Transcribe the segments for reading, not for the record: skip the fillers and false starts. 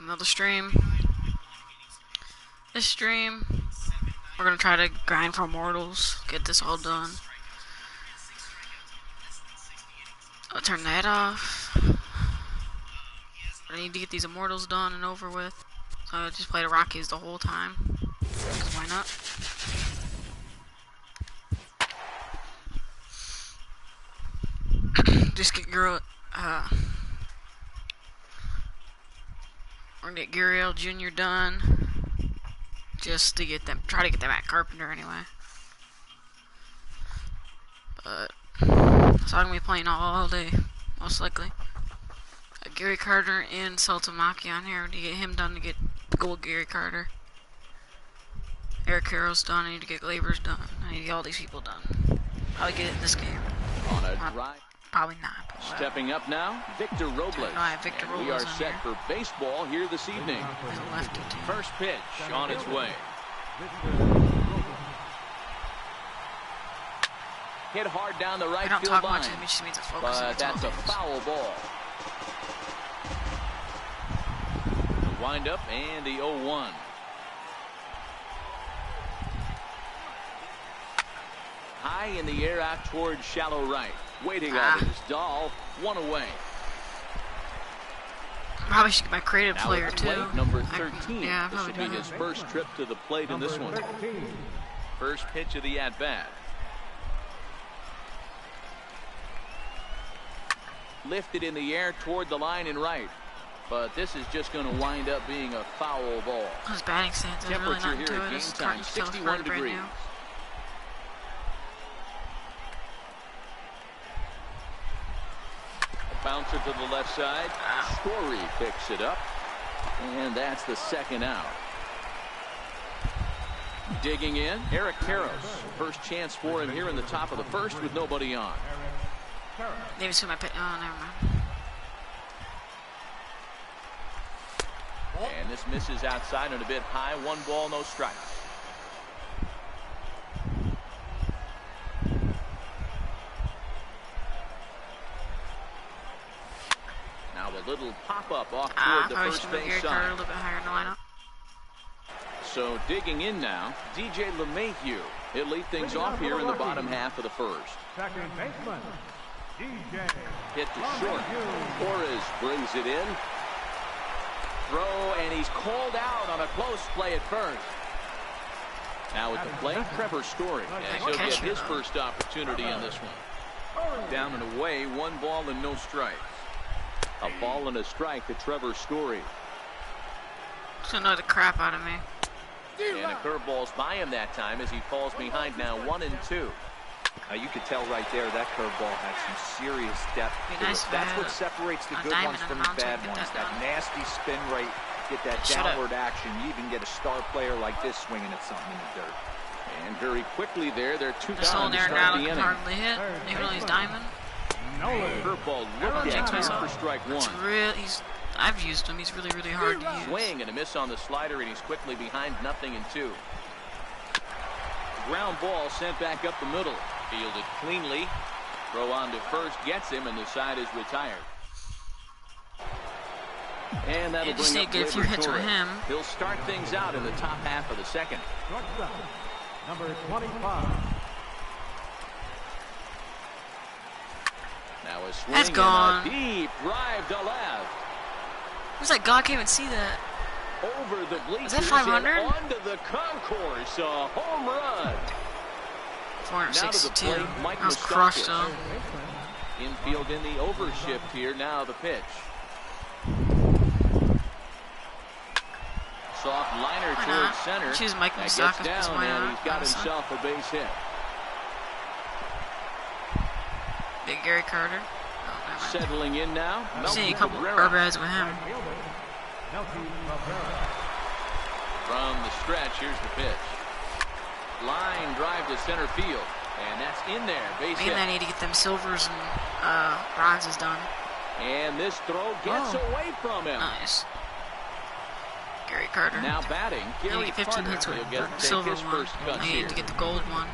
another stream. This stream, we're gonna try to grind for immortals, get this all done. I'll turn that off. I need to get these immortals done and over with. So I just play the Rockies the whole time. Cause why not? Just get we're gonna get Guriel Jr. done. Just to get them, try to get them at Carpenter anyway. But so I'm gonna be playing all day, most likely. Gary Carter and Saltamaki on here to get him done to get gold Gary Carter. Eric Carroll's done. I need to get Glaber's done. I need to get all these people done. Probably get it in this game. On a drive. Probably not. But stepping up now, Victor Robles. I have Victor Robles. We are set here for baseball here this evening. Lefty too. First pitch on its way. Hit hard down the right field line. Much, it just means it's focusing. But that's a foul ball. Wind up and the 0-1. High in the air out towards shallow right. Waiting on his Dahl. One away. Probably should get my creative player too. Number 13. Yeah, this will be his first trip to the plate in this one. First pitch of the at bat. Lifted in the air toward the line and right. But this is just going to wind up being a foul ball. His batting stance is really not into it. It's time, 61 degrees. A bouncer to the left side. Story picks it up. And that's the second out. Digging in, Eric Karros. First chance for him here in the top of the first with nobody on. Maybe it's my pick. Oh, never mind. And this misses outside and a bit high. 1 ball, no strikes. Now a little pop-up off toward the first base side. A little bit higher in the lineup. So digging in now, DJ LeMahieu. He'll lead things off here in the bottom half of the first. Second baseman, DJ. Hit to short. Torres brings it in. Throw, and he's called out on a close play at first. Now at the plate, Trevor Story. And he'll get his first opportunity in this one. Down and away, 1 ball and no strikes. A ball and a strike to Trevor Story. Just annoy the crap out of me. And a curveball's by him that time as he falls behind now 1-2. You could tell right there that curveball had some serious depth. Nice that's what separates the good ones from the bad ones. That nasty spin rate, get that downward action. You even get a star player like this swinging at something in the dirt. And very quickly there, they're 2 down to start the inning. Hardly hit, even though he's diamond. Curveball looked at here for strike 1. I've used him. He's really, really hard to use. Swing and a miss on the slider, and he's quickly behind 0-2. Ground ball sent back up the middle. Fielded cleanly. Throw on to first gets him, and the side is retired. And that'll bring up get a few hits with him. He'll start things out in the top half of the second. Number 25. Now a swing. That's gone. And a deep drive to left. Who's that? God can't even see that. Over the bleachers. Is that 500? And onto the concourse. A home run. 462. Mike I was crushed though. Infield in the overshift here. Now the pitch. Soft liner towards center. Choose Mike Moustakas. Gets down and he's got himself a base hit. Big Gary Carter. Settling in now. I've seen a couple Herberts with him. From the stretch, here's the pitch. Line drive to center field, and that's in there. Base hit. I need to get them silvers and bronzes done. And this throw gets away from him. Nice. Gary Carter. Now batting, Gary get 15 Carter. hits with He'll get the silver his one. first cuts I need to get the gold one.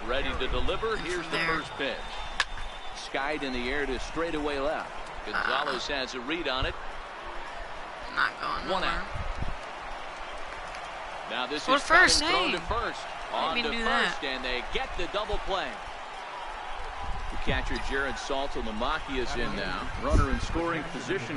Ready to deliver. Here's the there. first pitch. Skied in the air to straightaway left. Gonzalez has a read on it. Not going One nowhere. out. Now this Well, is first, thrown to hey. first. On to do first, that. and they get the double play. The catcher Jared Saltalamacchia is in now. Runner in scoring position.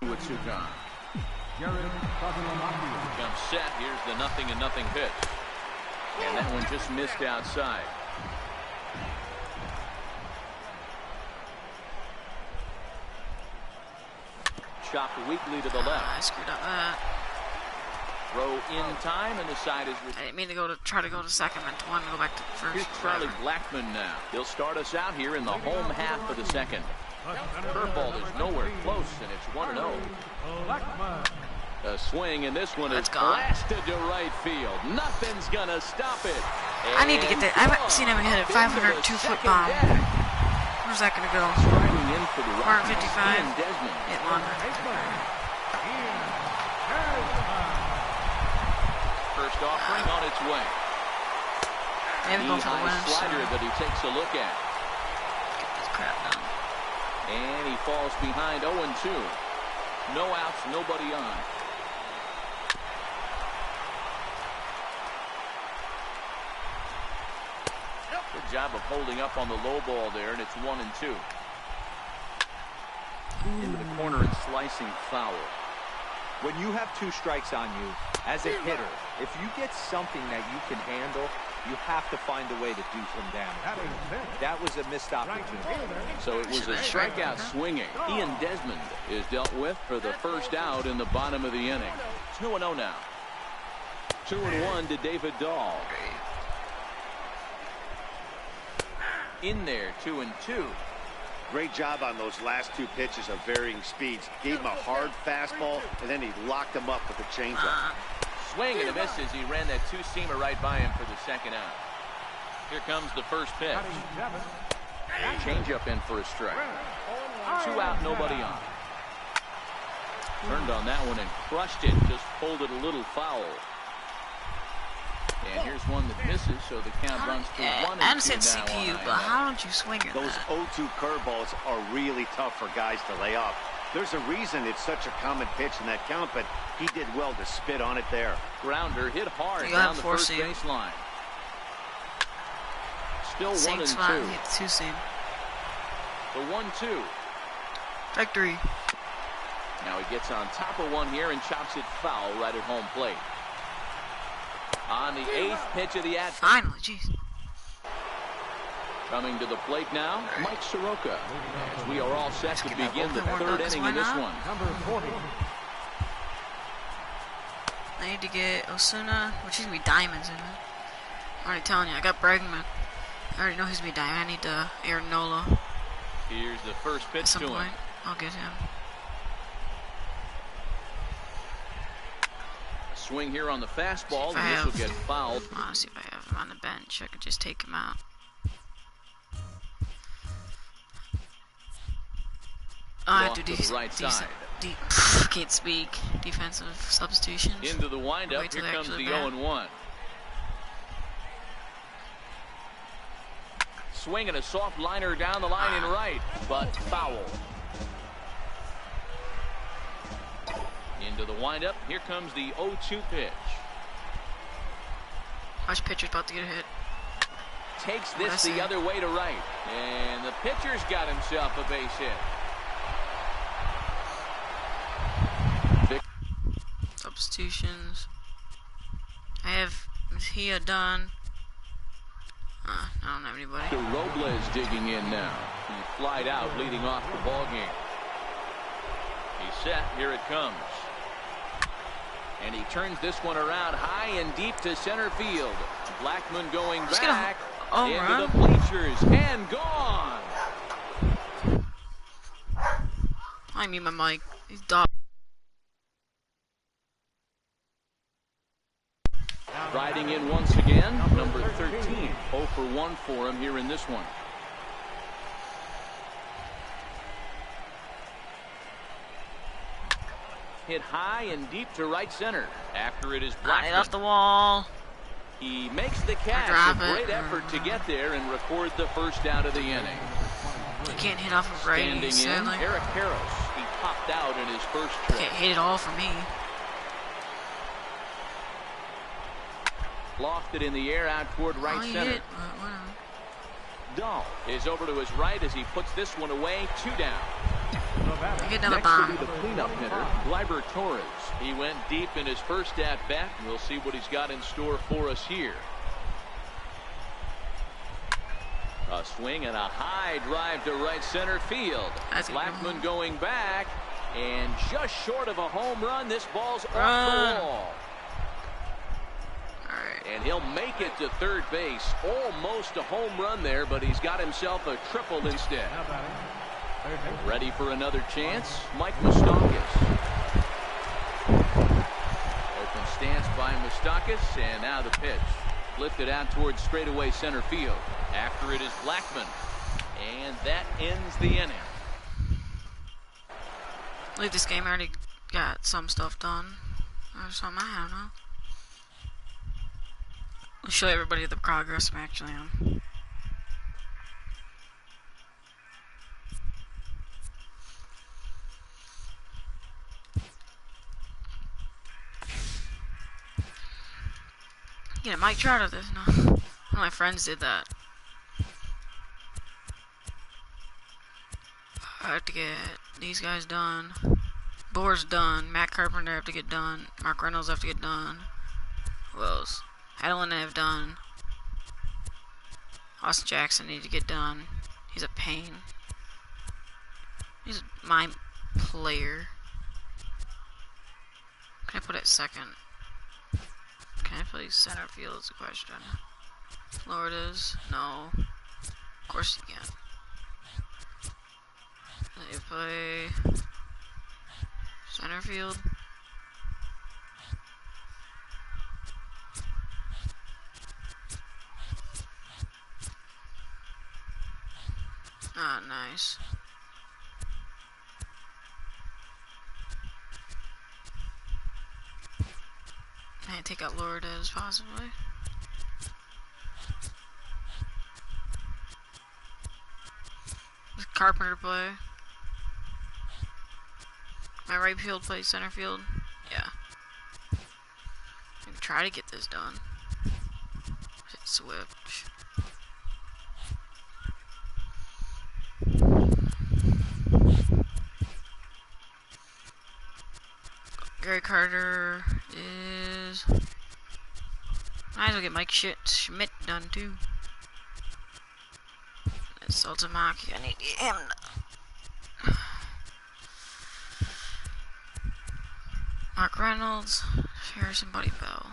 With Sukan. Comes set. Here's the 0-0 pitch. And that one just missed outside. Chopped weakly to the left. I screwed up that. Throw in time, and the side is. I didn't mean to try to go to second, meant to want to go back to first. Here's Charlie Blackmon now. He'll start us out here in the home half of the second. Curveball is nowhere close, and it's 1-0. A swing, and this one is blasted to right field. Nothing's gonna stop it. I need to get that. I haven't seen him hit a 502-foot bomb. Where's that gonna go? Driving in for the 455. Hit longer. First offering on its way. Maybe go for the win. Slider that he takes a look at. Get this crap done. And he falls behind 0-2. No outs, nobody on. Good job of holding up on the low ball there, and it's 1-2. Into the corner and slicing foul. When you have 2 strikes on you, as a hitter, if you get something that you can handle, you have to find a way to do some damage. That was a missed opportunity. So it was a strikeout swinging. Ian Desmond is dealt with for the first out in the bottom of the inning. 2-0 now. 2-1 to David Dahl. In there, 2-2. Great job on those last 2 pitches of varying speeds. Gave him a hard fastball, and then he locked him up with a changeup. Swing and a miss as he ran that 2-seamer right by him for the second out. Here comes the first pitch. Changeup in for a strike. 2 out, nobody on. Turned on that one and crushed it. Just pulled it a little foul. And here's one that misses, so the count runs to 1-2 I understand now. CPU, but how don't you swing at Those that? 0-2 curveballs are really tough for guys to lay off. There's a reason it's such a common pitch in that count, but he did well to spit on it there. Grounder hit hard You down got the four first seam. baseline. Still Same 1-2. spot, hit the 2-seam. The 1-2. Victory. Now he gets on top of one here and chops it foul right at home plate. On the 8th pitch of the at. Finally, jeez. Coming to the plate now, Mike Soroka. As we are all set to begin the bullpen 3rd work, inning why of this not? one. Number 40. I need to get Osuna, which is gonna be diamonds in it. I'm already telling you, I got Bregman. I already know he's gonna be diamond. I need Aaron Nola. Here's the first At pitch some to him. point, I'll get him. Swing here on the fastball, See if I and this will have- get fouled. I want to see if I have him on the bench. I could just take him out. Oh, I have to Off do to the right side. can't speak. Defensive substitutions. Into the windup, Wait here till comes they're the actually 0-1. Swinging a soft liner down the line in right, but foul. Into the windup, here comes the 0-2 pitch. Watch pitcher's about to get a hit. Takes What'd I this the say? other way to right, and the pitcher's got himself a base hit. Substitutions. I have Mejia done. I don't have anybody. The Robles digging in now. He flied out, leading off the ball game. He's set. Here it comes. And he turns this one around high and deep to center field. Blackmon going Let's get a back home into run. the bleachers and gone. I mean my mic. He's dog. Riding in once again, number 13. 0 for 1 for him here in this one. hit high and deep to right center. After it is Hit off the Blackman. wall. He makes the catch. drop A great it. effort to get there and record the first out of the inning. You can't hit off of right. Standing in, Sadly. Eric Harris. He popped out in his first trip. Can't hit it all for me. Lofted in the air out toward right He center. hit, but whatever. Dahl is over to his right as he puts this one away. 2 down. I get another Next bomb. will be the cleanup hitter, Gleyber Torres. He went deep in his first at-bat. We'll see what he's got in store for us here. A swing and a high drive to right center field. That's a good Blackman one. going back, and just short of a home run. This ball's off Run. the wall. Alright. And he'll make it to third base. Almost a home run there, but he's got himself a triple instead. Now batting, third base. Ready for another chance, Mike Moustakas. Open stance by Moustakas, and now the pitch. Lifted out towards straightaway center field. After it is Blackman. And that ends the inning. I believe this game already got some stuff done. Or something, I don't know. I'll show everybody the progress I'm actually on. Get a mic chart of this now. One of my friends did that. I have to get these guys done. Boer's done. Matt Carpenter have to get done. Mark Reynolds have to get done. Who else? Hedeland I have done. Austin Jackson need to get done. He's a pain. He's my player. Can I put it second? Can I play center field is the question. Florida's? No. Of course you can. Let me play center field. Ah, nice. And take out Lourdes, possibly. Does Carpenter play? My right field play center field? Yeah. Maybe try to get this done. Hit switch. Gary Carter is... Might as well get Mike Schmidt done too. It's Saltamaki. I need him. Mark Reynolds, Harrison Buddy Bell.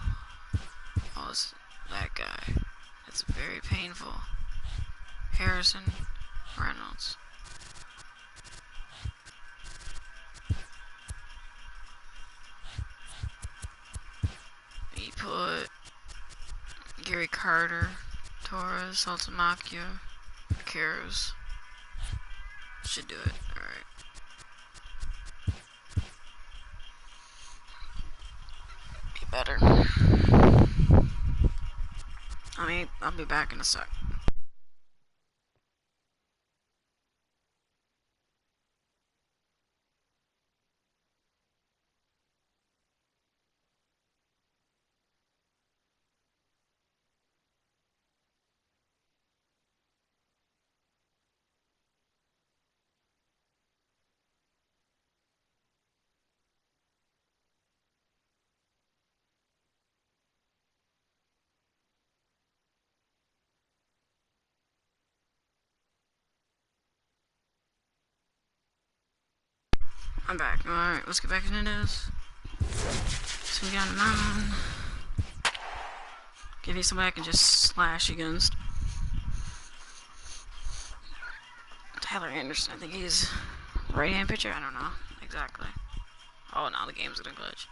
Oh, it's that guy. It's very painful. Harrison Reynolds. We put Gary Carter, Torres, Saltamacchia, Caros. Should do it. Alright. Be better. I'll be back in a sec. I'm back. Alright, let's get back into this. So we got a mound. Give me somebody I can just slash against. Tyler Anderson, I think he's right-hand pitcher. I don't know exactly. Oh, now the game's gonna glitch.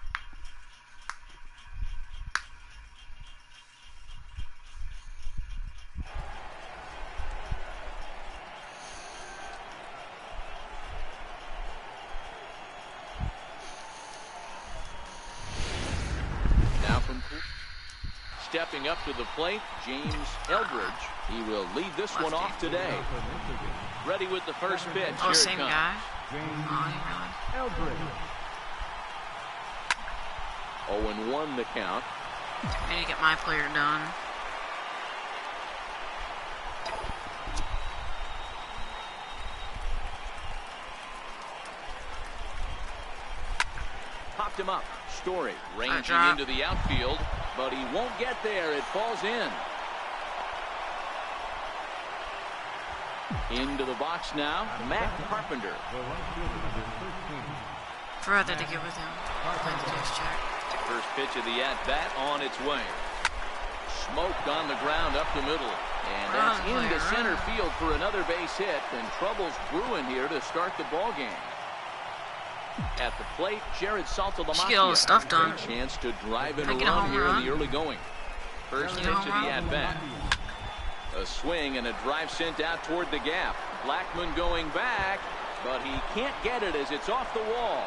stepping up to the plate, James Eldridge. He will lead this one off today. Ready with the first pitch. Oh, Here same it comes. guy. Oh, Eldridge. 0-1 the count. I need to get my player done. Popped him up. Story ranging drop. into the outfield, but he won't get there. It falls in. Into the box now, Matt Carpenter. Further to get with him. Play the juice check. First pitch of the at-bat on its way. Smoked on the ground up the middle. And that's Run, into player, center run. field for another base hit. And trouble's brewing here to start the ball game. At the plate, Jared Should get all the stuff done. Great chance to drive in Can I a get a run home here in run? the early going. First Can pitch I of get a home the run? at-bat. A swing and a drive sent out toward the gap. Blackman going back, but he can't get it as it's off the wall.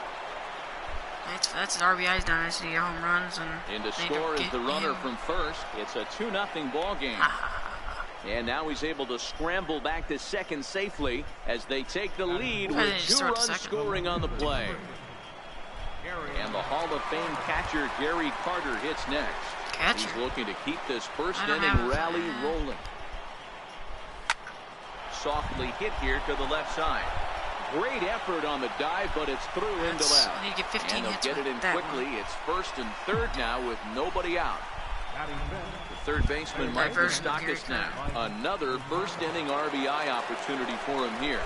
That's RBI's Dynasty, your home runs, and Into they score don't is the get runner in. from first. It's a 2-0 ball game. And now he's able to scramble back to second safely as they take the lead Why with didn't you 2 start runs second? scoring on the play. And the Hall of Fame catcher Gary Carter hits next. Catcher? He's looking to keep this first I don't inning have a rally plan. rolling. Softly hit here to the left side. Great effort on the dive, but it's through into left. I need to get 15 And they'll hits get it with in that quickly. one. It's first and third now with nobody out. The third baseman Mike Diversion, Moustakas Gary now. Another first inning RBI opportunity for him here.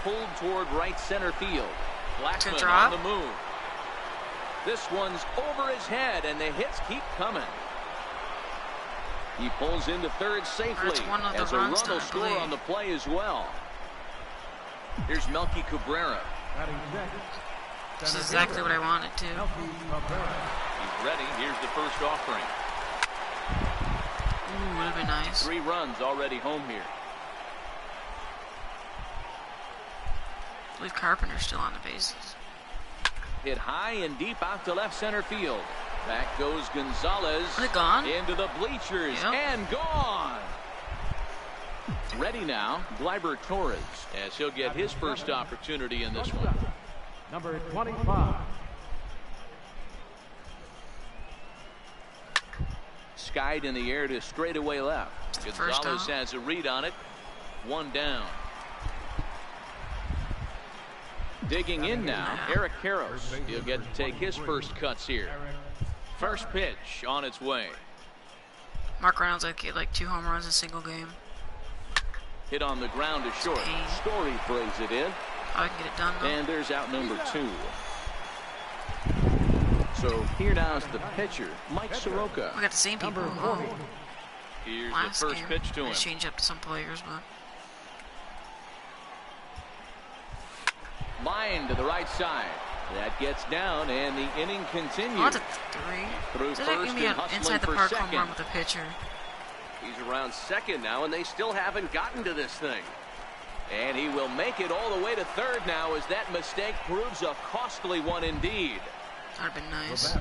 Pulled toward right center field. Blackman on drop. the move. This one's over his head, and the hits keep coming. He pulls into third safely That's one of the as a runs run will that I score believe. on the play as well. Here's Melky Cabrera. That's exactly what I wanted to. He's ready. Here's the first offering. Ooh, would have been nice. 3 runs already home here. I believe Carpenter's still on the bases. Hit high and deep out to left center field. Back goes Gonzalez. Is it gone? Into the bleachers Yep. and gone. Ready now, Gleyber Torres, as he'll get his first opportunity in this one. Number 25. Skied in the air to straightaway left. First Gonzalez out. has a read on it. 1 down. Digging in now, Eric Karros. He'll get to take his first cuts here. First pitch on its way. Mark Reynolds get like 2 home runs in a single game. Hit on the ground to short. Pain. Story brings it in. I can get it done though. And there's out number 2. So here now is the pitcher, Mike Soroka. We got the same people. Number Oh, 40. Here's last the first game. pitch to I him. change up to some players, but Line to the right side. That gets down, and the inning continues. oh, that's a 3. Through Did it first give me and an hustling inside the for park home second. run with a pitcher? He's around second now, and they still haven't gotten to this thing. And he will make it all the way to third now as that mistake proves a costly one indeed. That'd have been nice.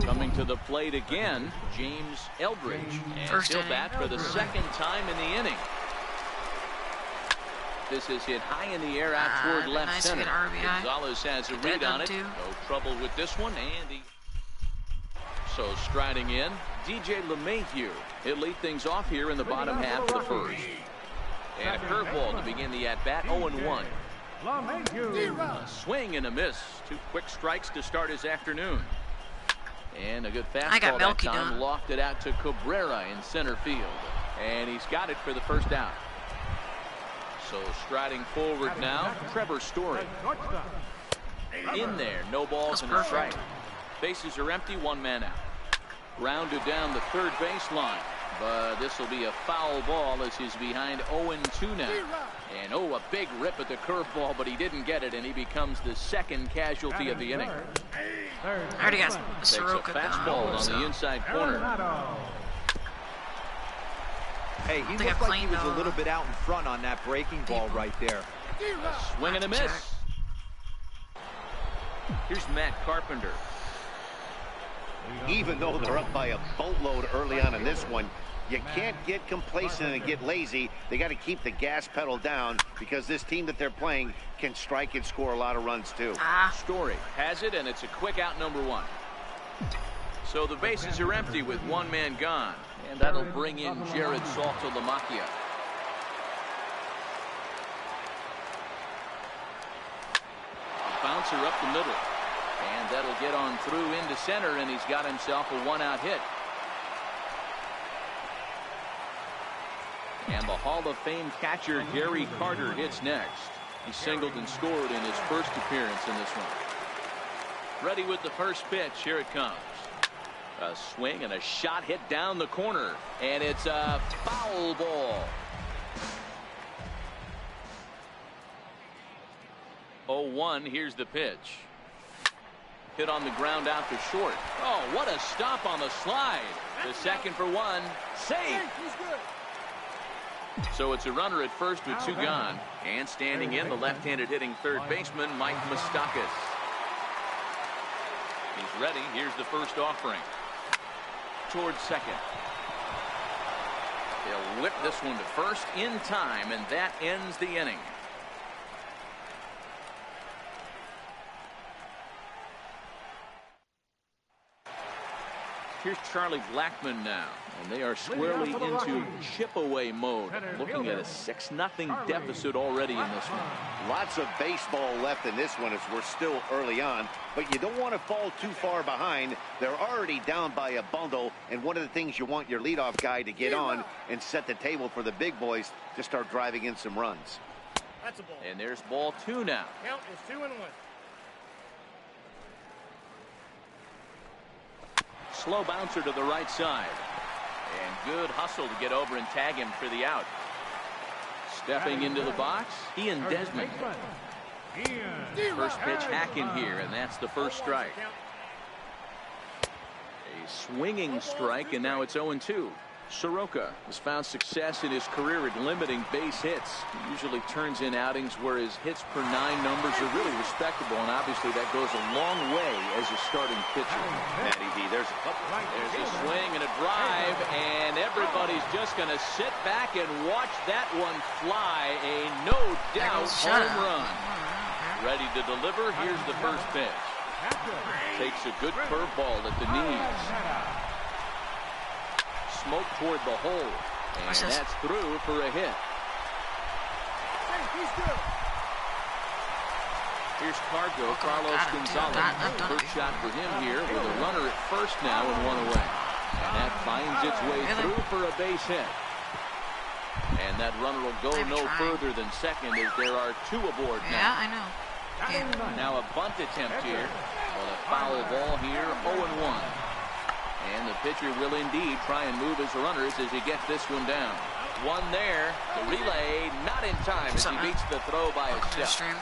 Coming to the plate again, James Eldridge. And First he'll inning. bat for the second time in the inning. This is hit high in the air out toward it'd be left nice to center. get RBI. Gonzalez has a Get that read on done it. too. No trouble with this one. And he... So striding in, DJ LeMahieu. He'll lead things off here in the bottom half of the first. And a curveball to begin the at-bat, 0-1. A swing and a miss. 2 quick strikes to start his afternoon. And a good fastball I got that Melky time, done. lofted out to Cabrera in center field. And he's got it for the first out. So striding forward now, Trevor Story. In there, no balls and a strike. Bases are empty, 1 man out. Rounded down the third baseline. But this will be a foul ball as he's behind 0-2 now. And a big rip at the curveball, but he didn't get it, and he becomes the second casualty of the inning. I already got Takes a Soroka fastball done. on So the inside corner. Hey, he think looked I like he cleaned was a the- little bit out in front on that breaking ball right there. Swing and a Check. miss. Here's Matt Carpenter. Even though they're up by a boatload early on in this one, you can't get complacent and get lazy. They got to keep the gas pedal down because this team that they're playing can strike and score a lot of runs too. Story has it, and it's a quick out, number 1. So the bases are empty with one man gone, and that'll bring in Jared Saltalamacchia. Bouncer up the middle, and that'll get on through into center, and he's got himself a 1-out hit. And the Hall of Fame catcher Gary Carter hits next. He singled and scored in his first appearance in this one. Ready with the first pitch. Here it comes. A swing and a shot hit down the corner, and it's a foul ball. 0-1. Here's the pitch. Hit on the ground out to short. Oh, what a stop on the slide. The second for 1. Safe. So it's a runner at first with 2 gone. And standing in, the left-handed hitting third baseman, Mike Moustakas. He's ready. Here's the first offering. Towards second. They'll whip this one to first in time, and that ends the inning. Here's Charlie Blackmon now, and they are squarely into chip-away mode, looking at a 6-0 deficit already in this one. Lots of baseball left in this one as we're still early on, but you don't want to fall too far behind. They're already down by a bundle, and one of the things you want your leadoff guy to get on and set the table for the big boys to start driving in some runs. That's a ball. And there's ball 2 now. Count is 2-1. Slow bouncer to the right side. And good hustle to get over and tag him for the out. Stepping into the box, Ian Desmond. First pitch hack in here, and that's the first strike. A swinging strike, and now it's 0-2. Soroka has found success in his career at limiting base hits. He usually turns in outings where his hits per 9 numbers are really respectable, and obviously that goes a long way as a starting pitcher. Matty D, there's a swing and a drive, and everybody's just going to sit back and watch that one fly. A no-doubt home run. Ready to deliver. Here's the first pitch. Takes a good curveball at the knees. Smoke toward the hole, and that's through for a hit. Here's Carlos Gonzalez. First shot for him here with a runner at first now and 1 away. And that finds its way through for a base hit. And that runner will go no further than second as there are 2 aboard now. Yeah, I know. Now a bunt attempt here with a foul ball here, 0-1. And the pitcher will indeed try and move his runners as he gets this one down. One there. The relay not in time as he beats the throw by a step.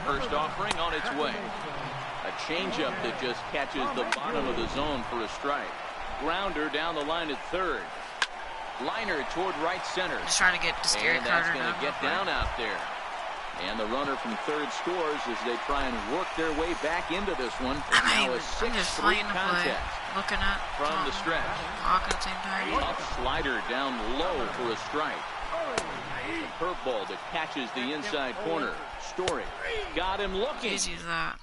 First offering on its way. A changeup that just catches the bottom of the zone for a strike. Grounder down the line at third. Liner toward right center. Just trying to get Gary Carter. And that's going to get down out there. And the runner from third scores as they try and work their way back into this one. Now a 6-3 contest. Looking at from the stretch. Talking at the same time. Up slider down low for a strike. A curveball that catches the inside corner. Story got him looking. Easy as that.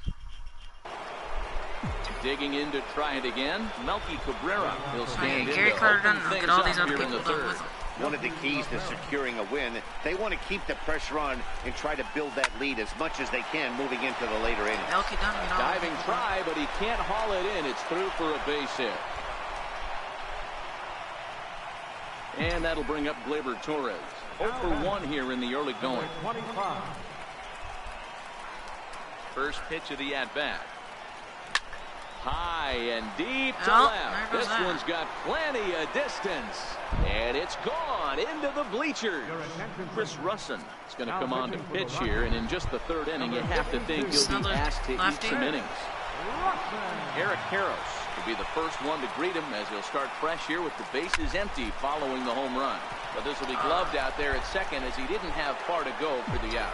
Digging in to try it again. Melky Cabrera. He'll stand in Gary to Carter open done. Look things at all up these other here in people the done third. with him. one of the keys to securing a win. They want to keep the pressure on and try to build that lead as much as they can moving into the later innings. Diving try, but he can't haul it in. It's through for a base hit. And that'll bring up Gleyber Torres. 0 for 1 here in the early going. First pitch of the at-bat. High and deep to left. This one's got plenty of distance. And it's gone into the bleachers. Chris Russin is going to come on to pitch here. And in just the third inning, you have to think he'll be asked to eat some innings. Eric Karros will be the first one to greet him as he'll start fresh here with the bases empty following the home run. But this will be gloved out there at second as he didn't have far to go for the out.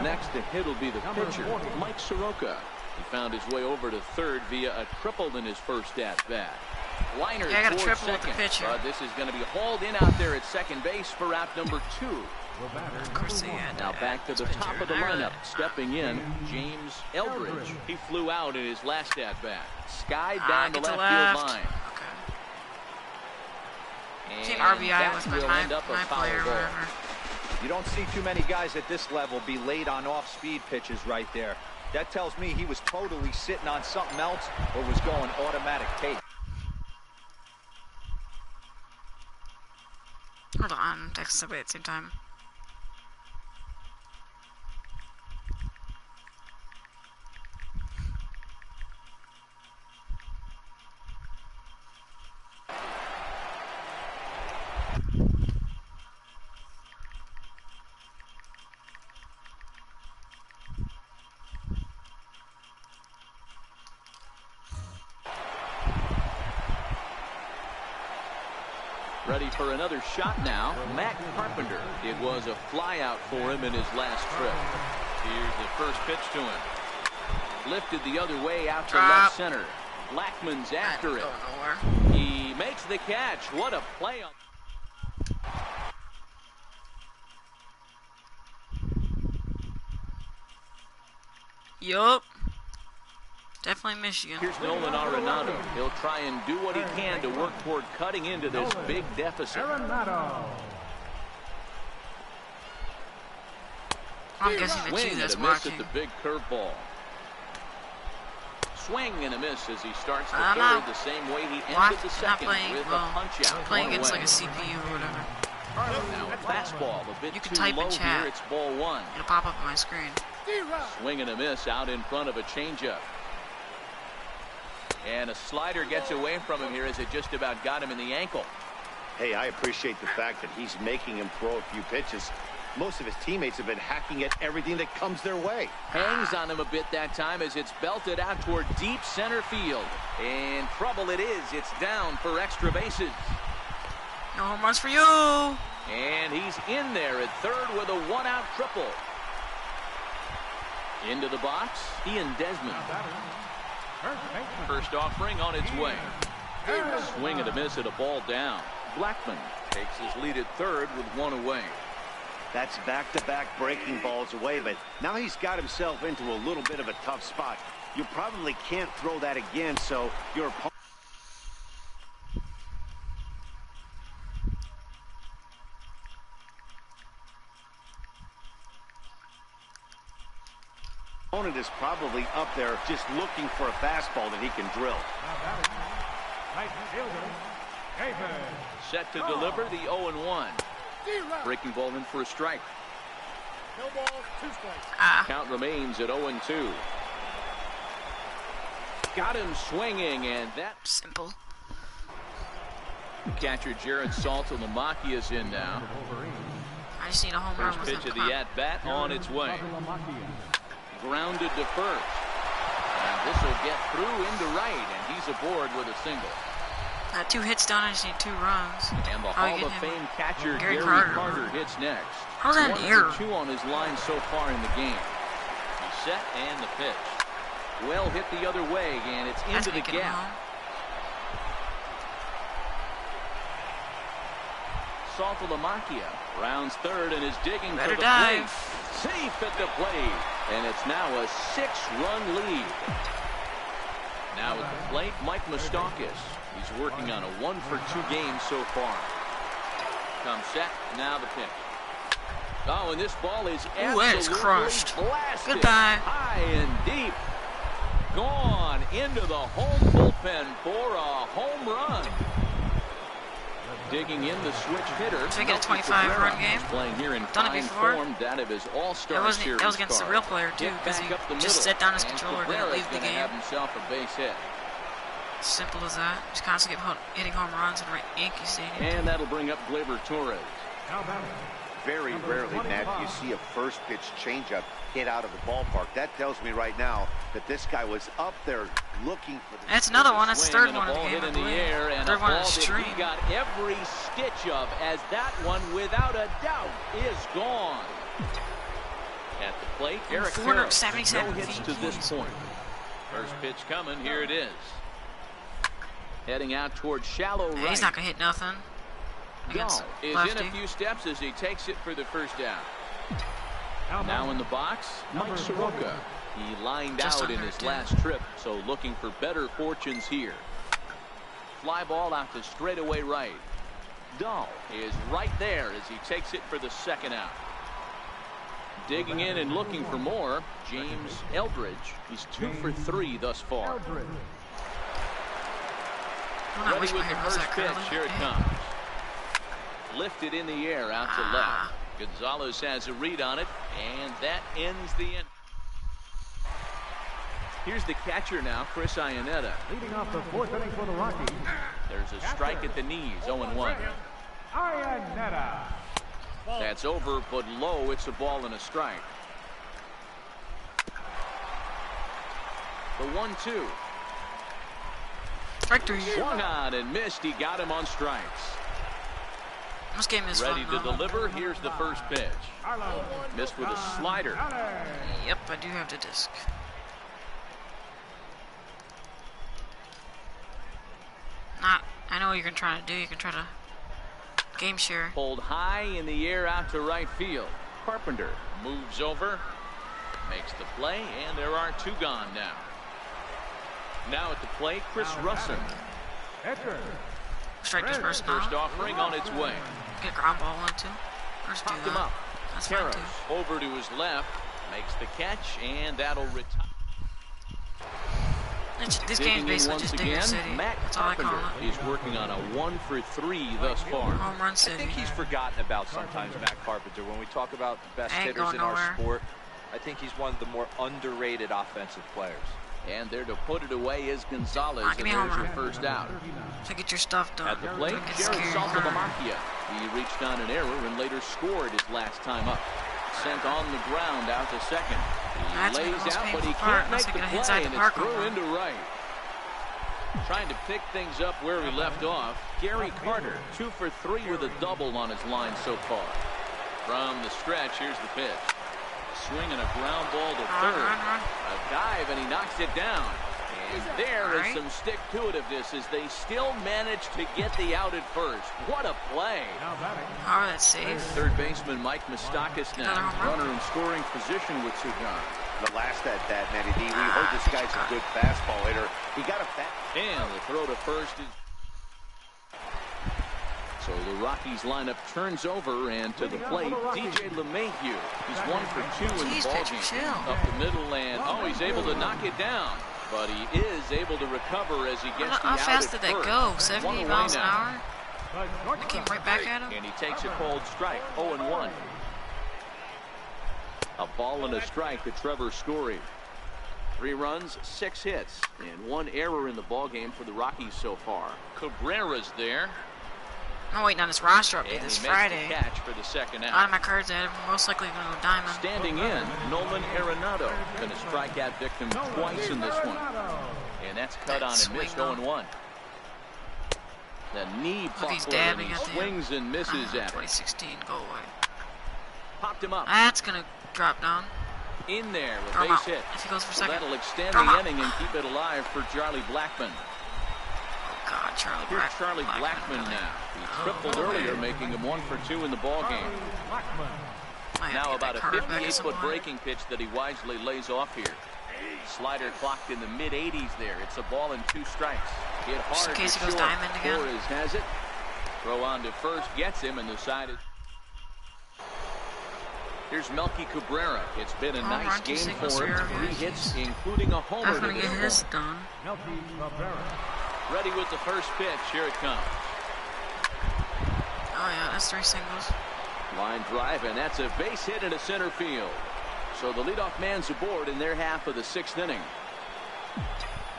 Next to hit will be the pitcher, Mike Soroka. He found his way over to third via a triple in his first at-bat. Liner Yeah, I got a towards triple with the second, pitcher. but this is going to be hauled in out there at second base for out number 2. Of course they had Now that back to the pitcher. top of the I really- lineup. Stepping in, James Eldridge. He flew out in his last at-bat. Skied down the get to left field left. line. Okay. Team And RBI that with will my end up a foul player or ball. whatever. You don't see too many guys at this level be late on off-speed pitches right there. That tells me he was totally sitting on something else or was going automatic tape. Hold on, text somebody at the same time. Ready for another shot now. Matt Carpenter. It was a flyout for him in his last trip. Here's the first pitch to him. Lifted the other way out to left center. Blackman's after it. Go nowhere. He makes the catch. What a play on. Yup. Definitely Michigan. Here's Nolan Arenado. He'll try and do what he can to work toward cutting into this big deficit. Arenado. I'm guessing the Swing Q and that's a miss marking. at the big curveball. Swing and a miss as he starts the I'm third not- the same way he ended Not the second playing, with well, a punch out. playing One against away. like a CPU or whatever. Now fastball a bit You can too type in low chat. here. It's ball one. It'll pop up on my screen. Swing and a miss out in front of a changeup. And a slider gets away from him here as it just about got him in the ankle. Hey, I appreciate the fact that he's making him throw a few pitches. Most of his teammates have been hacking at everything that comes their way. Hangs on him a bit that time as it's belted out toward deep center field. And trouble it is. It's down for extra bases. No home runs for you. And he's in there at third with a one-out triple. Into the box, Ian Desmond. First offering on its way. Swing and a miss at a ball down. Blackman takes his lead at third with one away. That's back-to-back breaking balls away, but now he's got himself into a little bit of a tough spot. You probably can't throw that again, so your opponent is probably up there just looking for a fastball that he can drill. Right fielder, David. Set to deliver the 0-1. Breaking ball in for a strike. No balls, 2 strikes. Count remains at 0-2. Got him swinging, and that Simple. catcher Jared Saltalamacchia is in now. I just need a home run First with pitch him. of the at-bat on its way. Grounded to first. And this will get through into right, and he's aboard with a single. 2 hits done. I just need 2 runs. And the Oh, Hall you of get him. Fame catcher Gary Gary Carter. Carter hits next. How's that 1 an error? for 2 on his line so far in the game. He's set and the pitch. Well hit the other way, and it's That's into the making him gap. home. Saltalamacchia rounds third and is digging Better to the dive. plate. Safe at the plate, and it's now a 6-run lead. Now at the plate, Mike Moustakas. He's working on a 1-for-2 game so far. Comes set, now the pitch. Oh, and this ball is Ooh, that is absolutely crushed. blasted. Goodbye. High and deep. Gone into the home bullpen for a home run. Digging in the switch hitter. So we get a Melky 25-run Cabrera. game? He's playing here in Done it fine before? form. That of his all-star That series was against the card. real player, too, Hit 'cause back he up the just middle, set down his and controller, didn't Cabrera's leave the gonna game. have himself a base hit. Simple as that. Just constantly hitting home runs in Yankee Stadium. And that'll bring up Gleyber Torres. Very rarely, Matt, do you see a first-pitch changeup hit out of the ballpark. That tells me right now that this guy was up there looking for the... That's another one. That's the Swing third and a one of the ball game, hit I in the believe. air, and a Third one ball of the that stream. he got every stitch of, as that one, without a doubt, is gone. At the plate, Eric Harris, 477 no hits feet. to this point. First pitch coming. Here it is. Heading out towards shallow right. He's not going to hit nothing. Dahl is lefty. in a few steps as he takes it for the first down. Now in the box, Mike Soroka. He lined Just out in under his 10. last trip, so looking for better fortunes here. Fly ball out to straightaway right. Dahl is right there as he takes it for the second out. Digging in and looking for more, James Eldridge. He's 2 for 3 thus far. Ready with the first pitch. Here it comes. Lifted in the air out to left. Gonzalez has a read on it, and that ends the inning. Here's the catcher now, Chris Iannetta. Leading off the 4th inning for the Rockies. There's a strike at the knees, 0-1. Iannetta. That's over, but low. It's a ball and a strike. The 1-2. Strike 3. Swung on and missed. He got him on strikes. This game is Ready fun, to though. deliver. Here's the first pitch. Missed with a slider. Yep, I do have the disc. I know what you're going to try to do. You can try to game share. Pulled high in the air out to right field. Carpenter moves over, makes the play, and there are 2 gone now. Now at the plate, Chris Russin. Strike this first now. First offering on its way. Get a ground ball in, too. Or just do Popped him that. up. That's fine, Karros too. over to his left, makes the catch, and that'll retire. This game's basically just Digger City. Matt That's all I call Carpenter it. is working on a 1 for 3 thus far. Home run I city. think he's forgotten about sometimes Matt Carpenter. When we talk about the best Ain't hitters going in our nowhere. sport, I think he's one of the more underrated offensive players. And there to put it away is Gonzalez, Ah, and give me a there's home your run. first out. So get your stuff done. At the plate, Don't get Jerry scared. Saltalamacchia. He reached on an error and later scored his last time up. Sent on the ground out to second. He That's the lays most out, but he painful part. can't make Unless I the get a play, inside the and it's park through home run. into right. Trying to pick things up where he left off. Gary Carter, 2 for 3 with a double on his line so far. From the stretch, here's the pitch. Swinging a ground ball to third. Run. A dive, and he knocks it down. And there is some stick-to-itiveness as they still manage to get the out at first. What a play. Oh, that's safe. Third baseman Mike Moustakas now. Another home run. Runner in scoring position with 2 gone. The last at that, Matty D, we heard this guy's a good fastball hitter. He got a fat. And the throw to first is. So the Rockies lineup turns over, and to the plate, DJ LeMahieu. He's 1 for 2 in Jeez, the pitcher, ballgame. chill. Up the middle, and he's able to knock it down. But he is able to recover as he gets the How out fast at did that first. go? 1 70 away miles an now. hour? It came right back at him? And he takes a cold strike, 0-1. A ball and a strike to Trevor Story. 3 runs, 6 hits, and 1 error in the ballgame for the Rockies so far. Cabrera's there. I'm waiting on this roster update And this he makes Friday. the catch for the second A lot out. of my cards are most likely going to go diamond. Standing in, Nolan Arenado. Going to strike out victim twice in this one. And that's cut on and Swing missed, though. 0-1. The knee Look, he's buckler, and dabbing he at the swings and misses at it. 2016, go away. Popped him up. That's going to drop down. In there with Throw him base out. hit. If he goes for So second. that'll extend Throw him the out. inning and keep it alive for Charlie Blackmon. Oh, God, Charlie Here's Blackmon. Charlie Blackmon really. now. He tripled earlier, making him 1 for 2 in the ballgame. Might have to Now get about that a card back at 58-foot some point. breaking pitch that he wisely lays off here. Slider clocked in the mid-80s there. It's a ball and 2 strikes. Hit Just hard in case to he goes short. diamond again. Torres has it. Throw on to first, gets him, and the side is. Here's Melky Cabrera. It's been a Home nice run, 2 game singles for him. for 3 hits, including a homer. I'm going to to get this his point. done. Ready with the first pitch. Here it comes. Oh, yeah, that's 3 singles. Line drive, and that's a base hit into center field. So the leadoff man's aboard in their half of the 6th inning.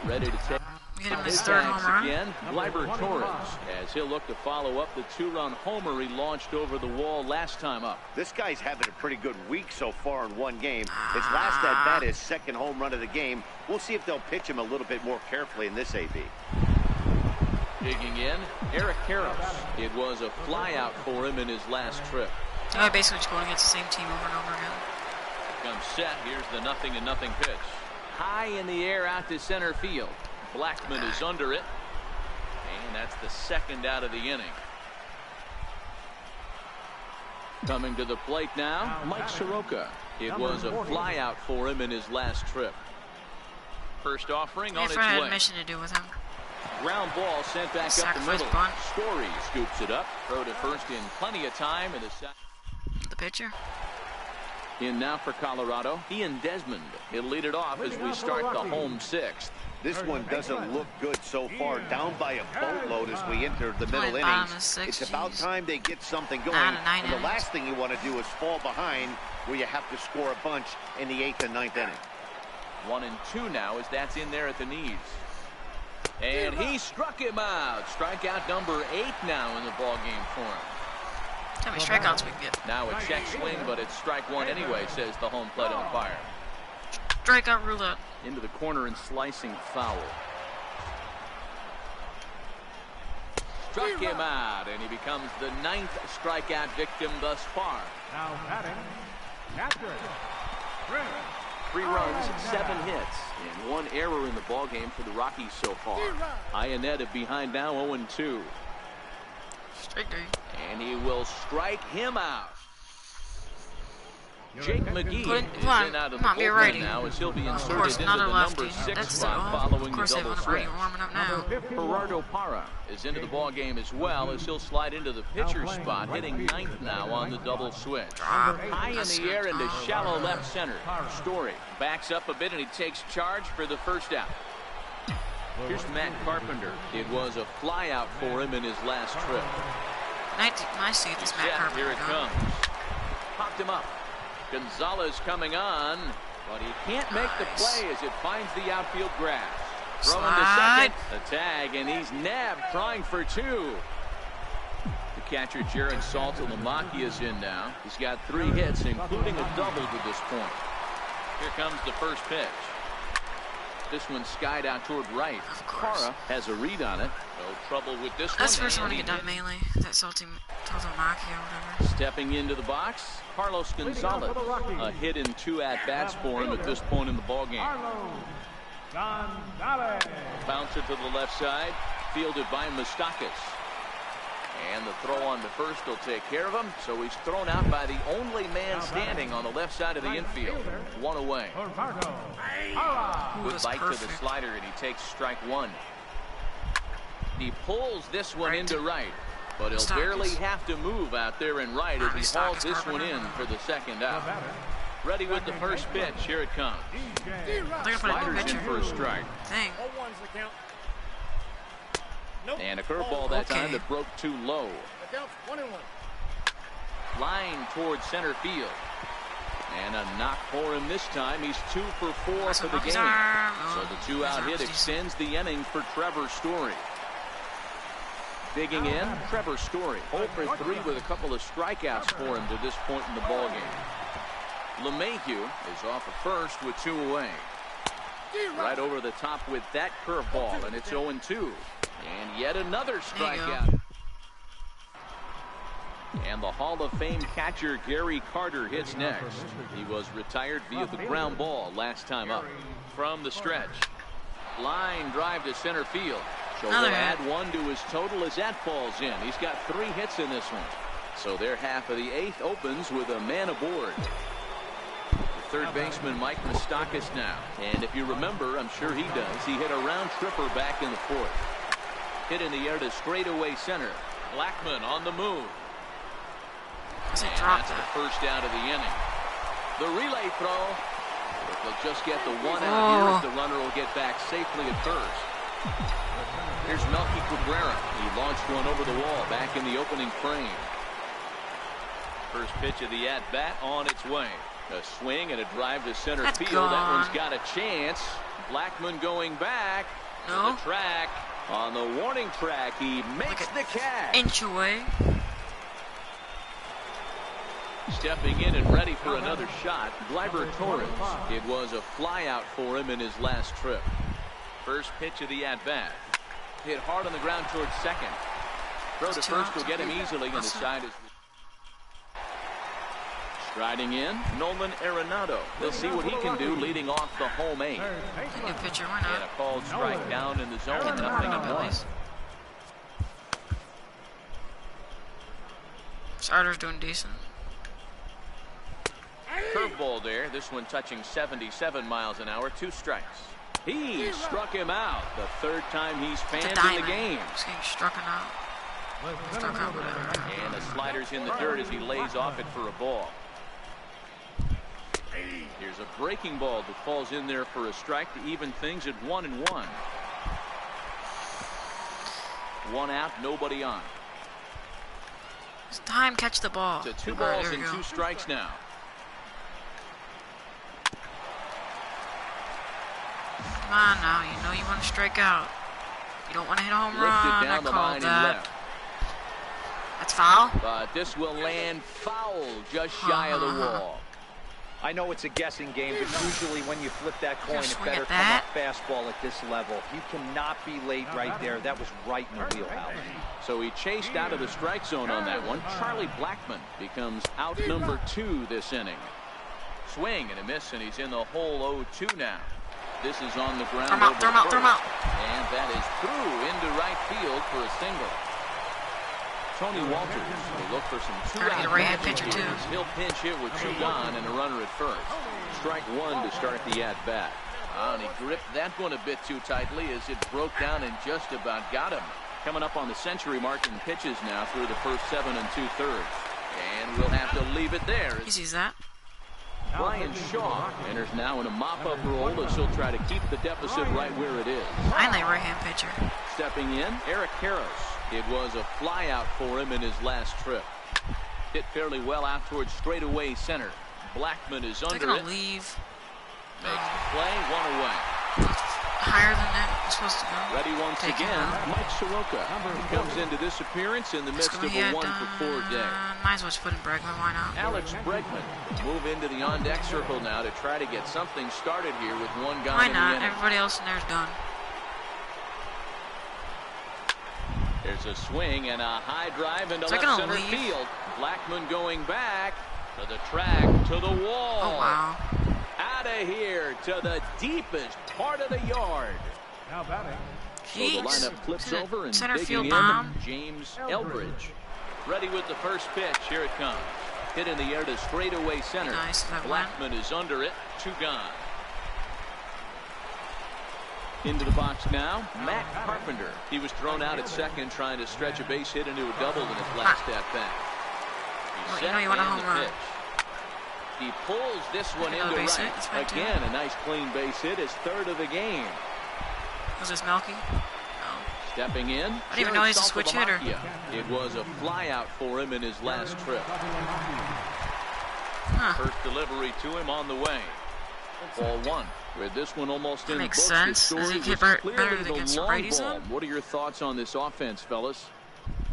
Ready to take Get him his his 3rd backs home run. again. Gleyber Torres, as he'll look to follow up the 2-run homer he launched over the wall last time up. This guy's having a pretty good week so far in 1 game. His last at bat is 2nd home run of the game. We'll see if they'll pitch him a little bit more carefully in this AB. Digging in, Eric Karros. It was a flyout for him in his last trip. I basically just going against the same team over and over again. Comes set. Here's the 0-0 pitch. high in the air out to center field. Blackman is under it. And that's the second out of the inning. Coming to the plate now, Mike Soroka. It was a flyout for him in his last trip. First offering on its way. had a mission to do with him. Ground ball sent back up the middle. Bunt. Story scoops it up. Throw to first in plenty of time. In The pitcher. In now for Colorado, Ian Desmond. He'll lead it off as we start the home sixth. This one doesn't look good so far. Down by a boatload as we enter the middle innings. It's about time they get something going. And the last thing you want to do is fall behind where you have to score a bunch in the 8th and 9th inning. 1-2 now as that's in there at the knees. And he struck him out. Strikeout number 8 now in the ball game for him. How many strikeouts we can get? Now a check swing, but it's strike one anyway, says the home plate umpire. Strikeout roulette. Into the corner and slicing foul. Struck him out, and he becomes the 9th strikeout victim thus far. Now batting, catcher. 3 runs, 7 hits, and 1 error in the ballgame for the Rockies so far. Ionetta behind now 0-2. Strike 3. And he will strike him out. Jake McGee is in out of the bullpen now as he'll be inserted into the number 6 spot following the double switch. Warming up now. Gerardo Parra is into the ballgame as well as he'll slide into the pitcher spot, hitting 9th now on the double switch. High in the air into shallow left center. Story backs up a bit and he takes charge for the first out. Here's Matt Carpenter. It was a flyout for him in his last trip. Nice to see this Matt Carpenter. Here it comes. Popped him up. Gonzalez coming on, but he can't make the play as it finds the outfield grass. Throwing to second, the tag, and he's nabbed, trying for 2. The catcher Jared Saltalamacchia is in now. He's got 3 hits, including a double to this point. Here comes the first pitch. This one skied out toward right. Parra has a read on it. No trouble with this one. That's the first one to get done mainly. That Saltalamacchia or whatever. Stepping into the box, Carlos Gonzalez. A hit in 2 at-bats for him at this point in the ballgame. Bouncer to the left side, fielded by Moustakas. And the throw on to first will take care of him. So he's thrown out by the only man standing on the left side of the infield. 1 away. Good bite to the slider, and he takes strike 1. He pulls this one into right, but he'll barely have to move out there in right as he hauls this one in for the second out. Ready with the first pitch. Here it comes. Slider's in for a strike. Dang. And a curveball that time that broke too low. Line towards center field. And a knock for him this time. He's 2 for 4 for the game. So the 2-out hit extends the inning for Trevor Story. Digging in, Trevor Story. 0 for 3 with a couple of strikeouts for him to this point in the ballgame. LeMahieu is off at first with 2 away. Right over the top with that curveball, and it's 0-2. And yet another strikeout. And the Hall of Fame catcher Gary Carter hits next. He was retired via the ground ball last time up. From the stretch. Line drive to center field. So we'll add 1 to his total as that falls in. He's got 3 hits in this one. So their half of the 8th opens with a man aboard. The third baseman Mike Moustakas now. And if you remember, I'm sure he does, he hit a round tripper back in the 4th. Hit in the air to straightaway center. Blackman on the move. And that's the first out of the inning. The relay throw. If they'll just get the 1 out here, the runner will get back safely at first. Here's Melky Cabrera. He launched one over the wall back in the opening frame. First pitch of the at-bat on its way. A swing and a drive to center field. That one's got a chance. Blackman going back to the track. On the warning track, he makes the catch. Inch away. Stepping in and ready for another shot, Gleyber Torres. It was a flyout for him in his last trip. First pitch of the at-bat. Hit hard on the ground towards second. Throw to first will get him easily, and the side is Striding in, Nolan Arenado. They'll see what he can do leading off the home 8. New pitcher, why And not? a called strike down in the zone. Get the Nothing warm-up at at one. least. Starter's doing decent. Curveball there. This one touching 77 miles an hour. 2 strikes. He struck him out. The 3rd time he's It's a fanned in diamond. the game. He's getting struck out. Struck out, whatever. And the slider's in the dirt as he lays off it for a ball. Here's a breaking ball that falls in there for a strike to even things at 1-1. 1 out, nobody on. It's time, catch the ball. To 2 All right, balls there and we go. 2 strikes now. Come on now, you know you want to strike out. You don't want to hit a home Lifted run. I down the called line and that. left. That's foul. But this will land foul just shy of the wall. I know it's a guessing game, but usually when you flip that coin, it swing better at come that. up fastball at this level. You cannot be late right there. That was right in the wheelhouse. So he chased out of the strike zone on that one. Charlie Blackmon becomes out number 2 this inning. Swing and a miss, and he's in the hole 0-2 now. This is on the ground. Throw him out, throw him out. And that is through into right field for a single. Tony Walters will look for some Trying to get a right-hand pitcher, too. He'll pinch hit with 2 gone and a runner at first. Strike 1 to start the at-bat. And he gripped that one a bit too tightly as it broke down and just about got him. Coming up on the century mark in pitches now through the first 7 2/3. And we'll have to leave it there. He sees that. Brian Shaw enters now in a mop-up role as he'll try to keep the deficit right where it is. Finally, right-hand pitcher. Stepping in, Eric Karros. It was a flyout for him in his last trip. Hit fairly well out towards straightaway center. Blackmon is They're under gonna it. leave. Makes the play, 1 away. Higher than that. It's supposed to go. Ready once Take him again, out. Mike Soroka. He comes into this appearance in the midst of a 1-for-4 day. Might as well just put in Bregman. Why not? Alex Bregman will move into the on-deck circle now to try to get something started here with 1 gone Why in the not? inning. Everybody else in there's done. There's a swing and a high drive into Is that left gonna center leave? field. Blackmon going back to the track, to the wall. Oh, wow. Out of here to the deepest part of the yard. Now batting. So the Jeez. lineup flips Is it over and center digging field in, bomb? James Elbridge. Ready with the first pitch. Here it comes. Hit in the air to straightaway center. Nice, that one. Blackmon is under it. 2 gone. Into the box now, Matt Carpenter. He was thrown out at second trying to stretch a base hit into a double in his last at bat. Well, you know you want a home run. He pulls this one Another into base right. hit, that's fine, too. Again, a nice clean base hit, his 3rd of the game. Was this Melky? No. Stepping in, I didn't even know he was a switch hitter. It was a flyout for him in his last trip. Huh. First delivery to him on the way. Ball 1. With this one almost That in the makes books, sense. the Does story he was get better clearly the against long righties ball. then? What are your thoughts on this offense, fellas?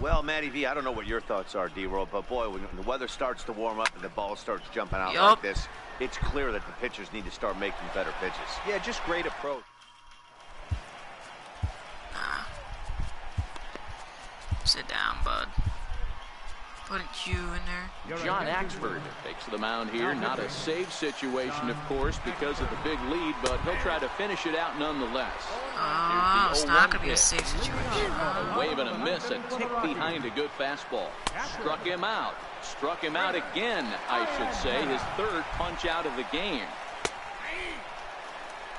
Well, Matty V, I don't know what your thoughts are, D-Roll, but boy, when the weather starts to warm up and the ball starts jumping out like this, it's clear that the pitchers need to start making better pitches. Yeah, just great approach. Sit down, bud. Put a Q in there. John Axford takes the mound here. Not a save situation, of course, because of the big lead, but he'll try to finish it out nonetheless. Oh, Here's it's the not 0-1 going to be a pitch. safe situation. A wave and a miss, a tick behind a good fastball. Struck him out. Struck him out again, I should say. His 3rd punch out of the game.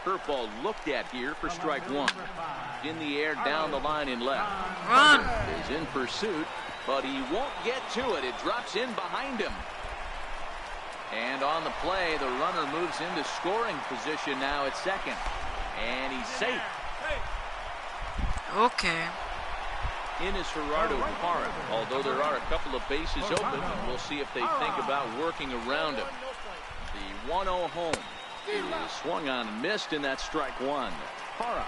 Curveball looked at here for strike 1. In the air, down the line in left. Run! Is in pursuit, but he won't get to it. It drops in behind him. And on the play, the runner moves into scoring position now at second. And he's safe. Okay. In is Gerardo Parra, although there are a couple of bases open, and we'll see if they think about working around him. The 1-0 home is swung on and missed in that strike 1. Parra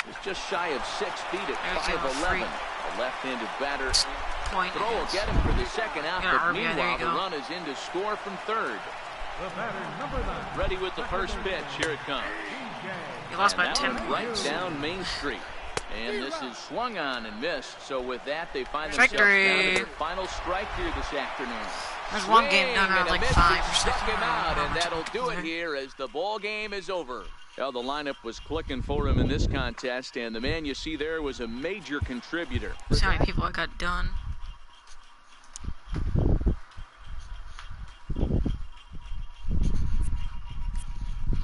is just shy of 6 feet at There's a 5'11". free. A left-handed batter. Point. Throw will get him for the second out, Got an but RBI, there meanwhile you the go. run is in to score from 3rd. The batter, number 9. Ready with the first pitch. Here it comes. You lost by And that 10 one right points. down Main Street. And this is swung on and missed. So with that, they find Strike themselves down to three. their final strike here this afternoon. There's one game done around like 5 or struck 6. him out, and that'll do it here as the ball game is over. Well, the lineup was clicking for him in this contest, and the man you see there was a major contributor. See how many people I got done.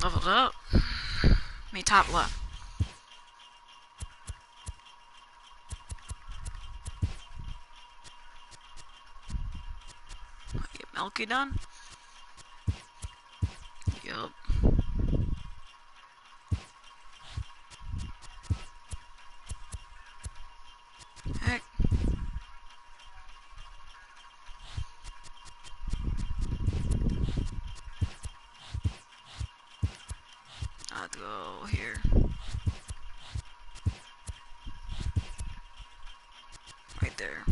Leveled up. Me top left. Get Milky done? Yup. Heck. I'll go here. Right there.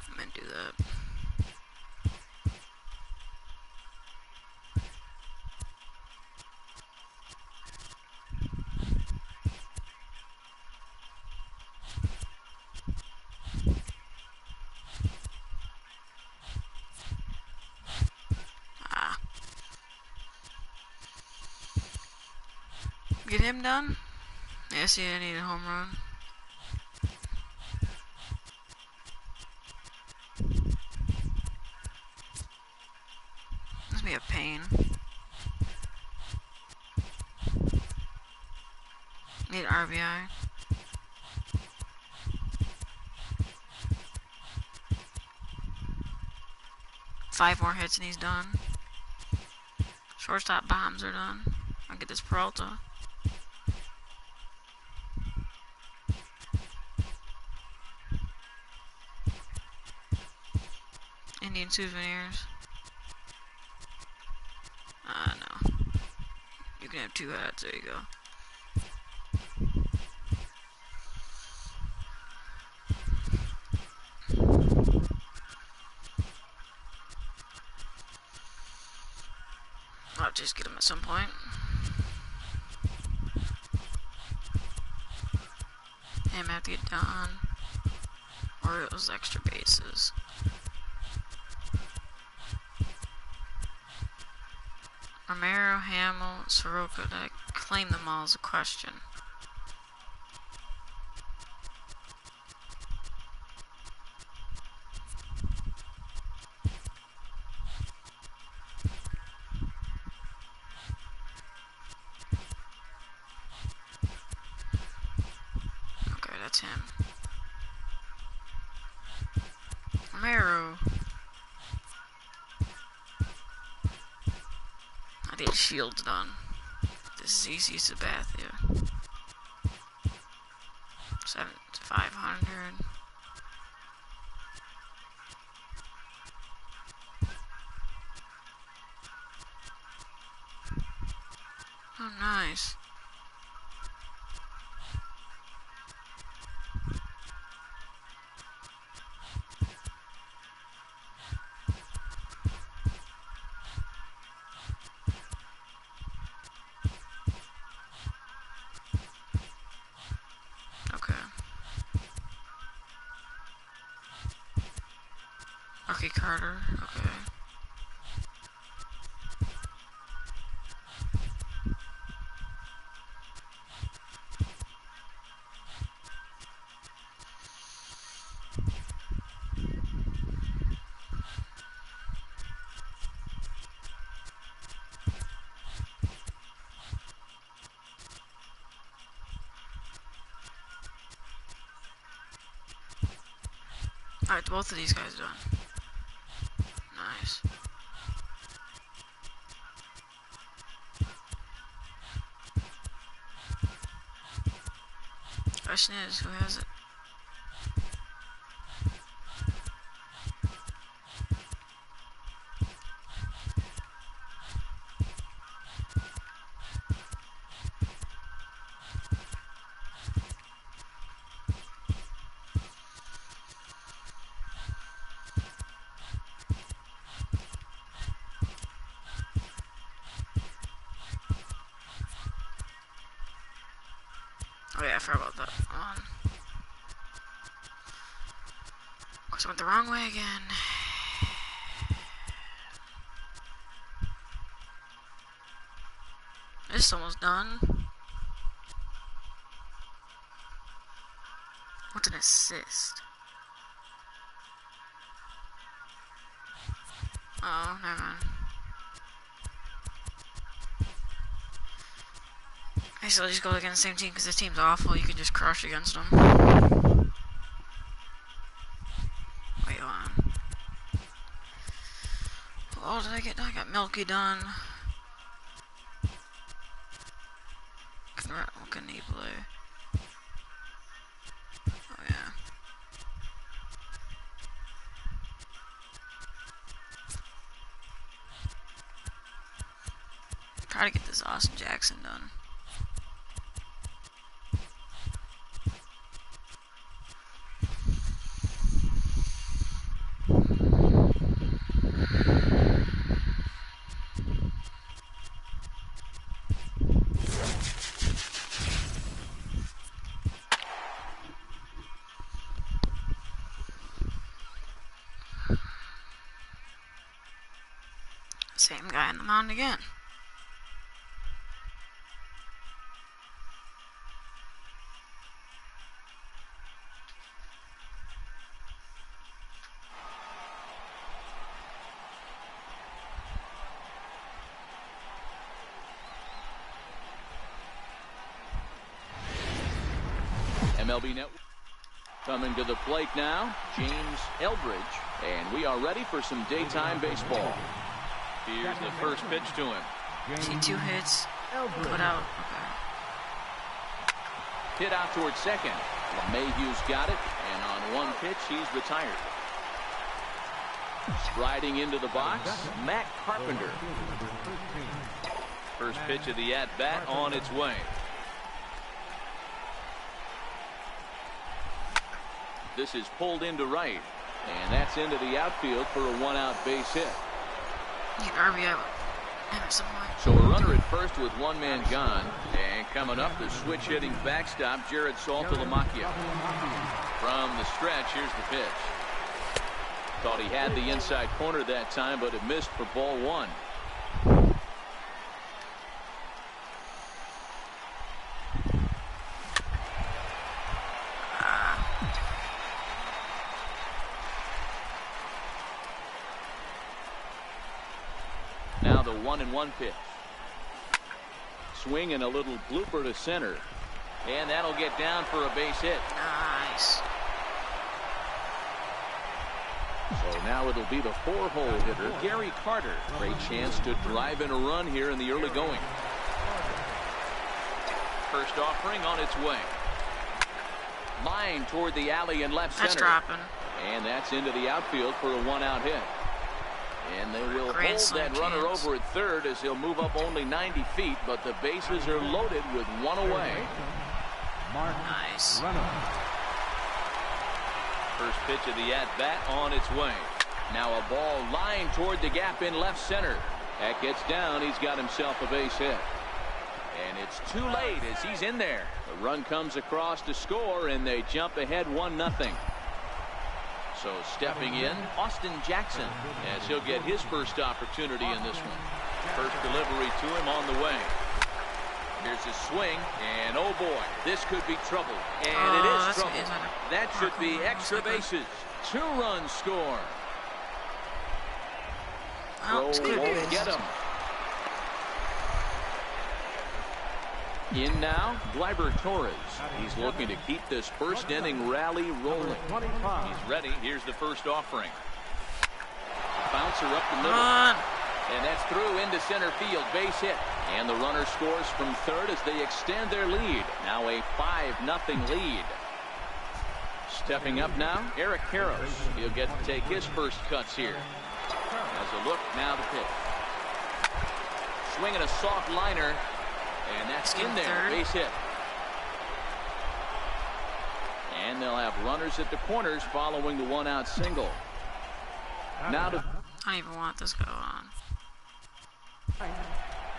I'm gonna do that. Get him done? Yeah, see, I need a home run. This be a pain. Need RBI. Five more hits and he's done. Shortstop bombs are done. I'll get this Peralta. Indian souvenirs. No. You can have 2 hats. There you go. I'll just get him at some point. Him have to get done. Or it was extra bases. Romero, Hamill, Soroka, to claim them all is a question. Okay, that's him. Romero. I did Shields done. This is easy Sabathia. 500. Oh, nice. Okay, Carter. Okay. Alright, both of these guys done. Nice. Question is, who has it? Oh yeah, I forgot about that. Of course I went the wrong way again. assist almost done. What's an assist? Oh, never mind. I still just go against the same team because this team's awful. You can just crush against them. Wait, hold on. Oh, did I get done? I got Milky done. What can he play? Oh, yeah. Try to get this Austin Jackson done. Same guy on the mound again. MLB Network coming to the plate now, James Eldridge, and we are ready for some daytime baseball. Here's the first pitch to him. See 2 hits. Put out. Okay. Hit out towards second. LeMahieu's got it, and on one pitch, he's retired. Striding into the box, Matt Carpenter. First pitch of the at-bat on its way. This is pulled into right, and that's into the outfield for a 1-out base hit. Need an RBI at some point. So a runner at first with 1 man gone, and coming up the switch hitting backstop, Jared Saltalamacchia. From the stretch, here's the pitch. Thought he had the inside corner that time, but it missed for ball 1. Now the 1-1 pitch. Swing and a little blooper to center. And that'll get down for a base hit. Nice. So now it'll be the 4-hole hitter, Gary Carter. Great chance to drive in a run here in the early going. First offering on its way. Line toward the alley in left center. That's dropping. And that's into the outfield for a 1-out hit. And they will hold that runner over at third as he'll move up only 90 feet, but the bases are loaded with 1 away. Nice. First pitch of the at-bat on its way. Now a ball lined toward the gap in left center. That gets down. He's got himself a base hit. And it's too late as he's in there. The run comes across to score, and they jump ahead 1-0. So stepping in, Austin Jackson, as he'll get his first opportunity in this one. First delivery to him on the way. Here's his swing, and oh boy, this could be trouble. And it is trouble. That should be extra bases. 2-run score. Well, Throw won't get him. In now, Gleyber Torres. He's looking to keep this first inning rally rolling. He's ready. Here's the first offering. Bouncer up the middle. And that's through into center field. Base hit. And the runner scores from third as they extend their lead. Now a 5-0 lead. Stepping up now, Eric Karros. He'll get to take his first cuts here. As a look, now the pitch. Swinging a soft liner. And that's in there. Base hit. And they'll have runners at the corners following the 1-out single. Now to... I don't even want this go on.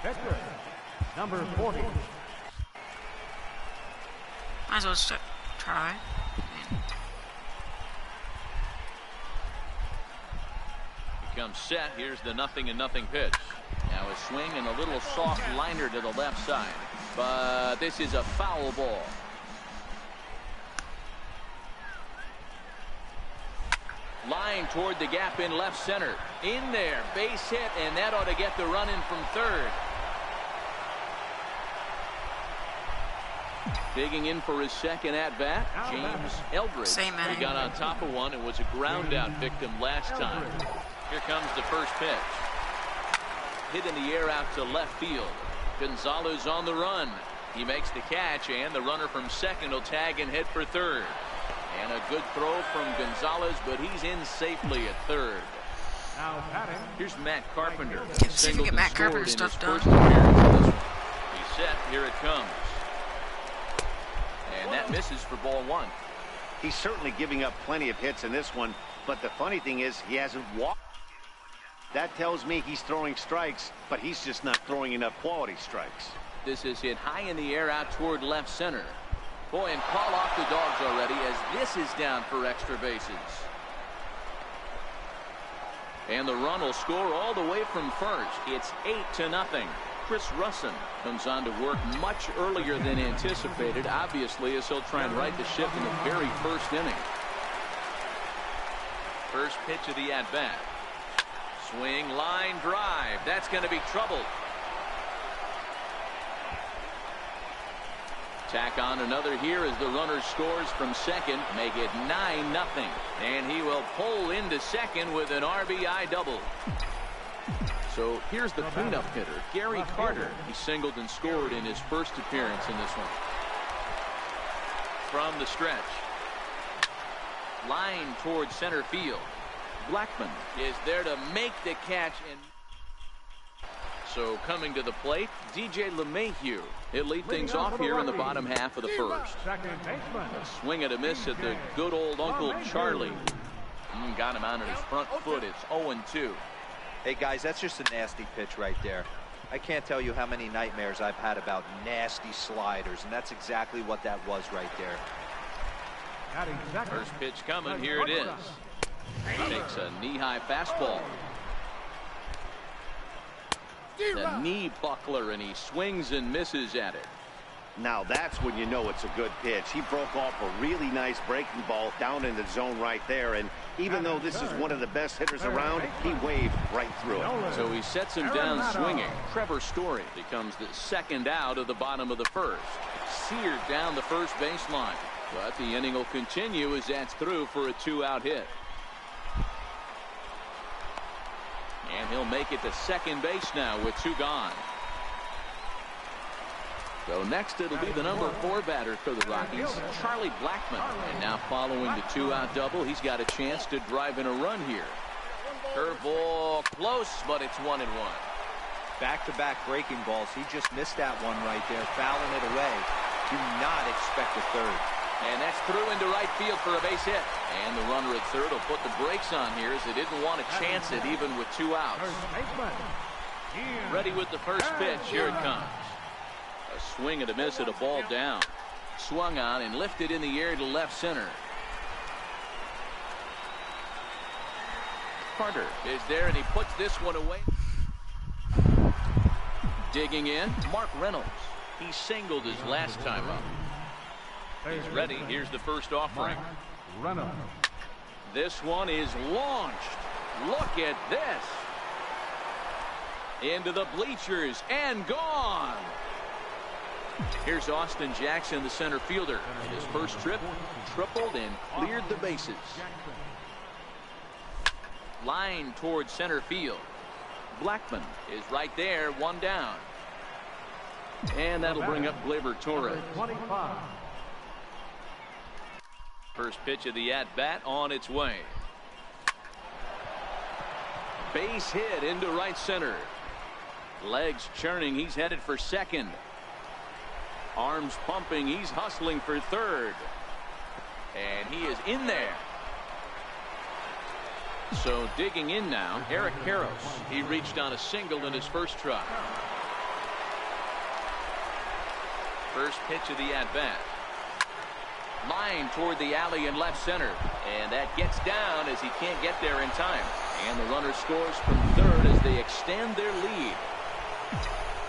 Pitcher, number 40. Might as well just try. comes set. Here's the 0-0 pitch. Now a swing and a little soft liner to the left side. But this is a foul ball. Line toward the gap in left center. In there. Base hit, and that ought to get the run in from third. Digging in for his second at-bat, James Eldridge. Same inning. He got on top of one and was a ground-out victim last time. Here comes the first pitch. Hit in the air out to left field. Gonzalez on the run. He makes the catch, and the runner from second will tag and hit for third. And a good throw from Gonzalez, but he's in safely at third. Here's Matt Carpenter. See if we get Matt Carpenter stuff done. He's set. Here it comes. And that misses for ball one. He's certainly giving up plenty of hits in this one, but the funny thing is he hasn't walked. That tells me he's throwing strikes, but he's just not throwing enough quality strikes. This is hit high in the air out toward left center. Boy, and call off the Dogs already as this is down for extra bases. And the run will score all the way from first. It's 8-0. Chris Russin comes on to work much earlier than anticipated, obviously, as he'll try and right the ship in the very first inning. First pitch of the at-bat. Swing, line, drive. That's going to be trouble. Tack on another here as the runner scores from second, make it 9-0. And he will pull into second with an RBI double. So here's the cleanup hitter, Gary Carter. He singled and scored in his first appearance in this one. From the stretch. Line towards center field. Blackman is there to make the catch. And so coming to the plate, DJ LeMahieu. He'll lead things off here in the bottom half of the first. A swing and a miss at the good old Uncle Charlie. Got him out on his front foot. It's 0-2. Hey guys, that's just a nasty pitch right there. I can't tell you how many nightmares I've had about nasty sliders, and that's exactly what that was right there. First pitch coming. Here it is. He takes a knee-high fastball. The knee buckler, and he swings and misses at it. Now that's when you know it's a good pitch. He broke off a really nice breaking ball down in the zone right there, and even though this is one of the best hitters around, he waved right through it. So he sets him down swinging. Trevor Story becomes the second out of the bottom of the first. Seared down the first baseline. But the inning will continue as that's through for a 2-out hit. And he'll make it to second base now with 2 gone. So next it'll be the number 4 batter for the Rockies, Charlie Blackman. And now following the 2-out double, he's got a chance to drive in a run here. Curveball close, but it's 1-1. Back-to-back breaking balls. He just missed that one right there, fouling it away. Do not expect a third. And that's through into right field for a base hit. And the runner at third will put the brakes on here as they didn't want to chance it even with 2 outs. Ready with the first pitch. Here it comes. A swing and a miss at a ball down. Swung on and lifted in the air to left center. Carter is there, and he puts this one away. Digging in, Mark Reynolds. He singled his last time up. He's ready. Here's the first offering. This one is launched. Look at this. Into the bleachers and gone. Here's Austin Jackson, the center fielder. His first trip, tripled and cleared the bases. Line towards center field. Blackman is right there, 1 down. And that'll bring up Gleyber Torres. First pitch of the at-bat on its way. Base hit into right center. Legs churning. He's headed for second. Arms pumping. He's hustling for third. And he is in there. So digging in now, Eric Karros. He reached on a single in his first try. First pitch of the at-bat. Line toward the alley in left center. And that gets down as he can't get there in time. And the runner scores from third as they extend their lead.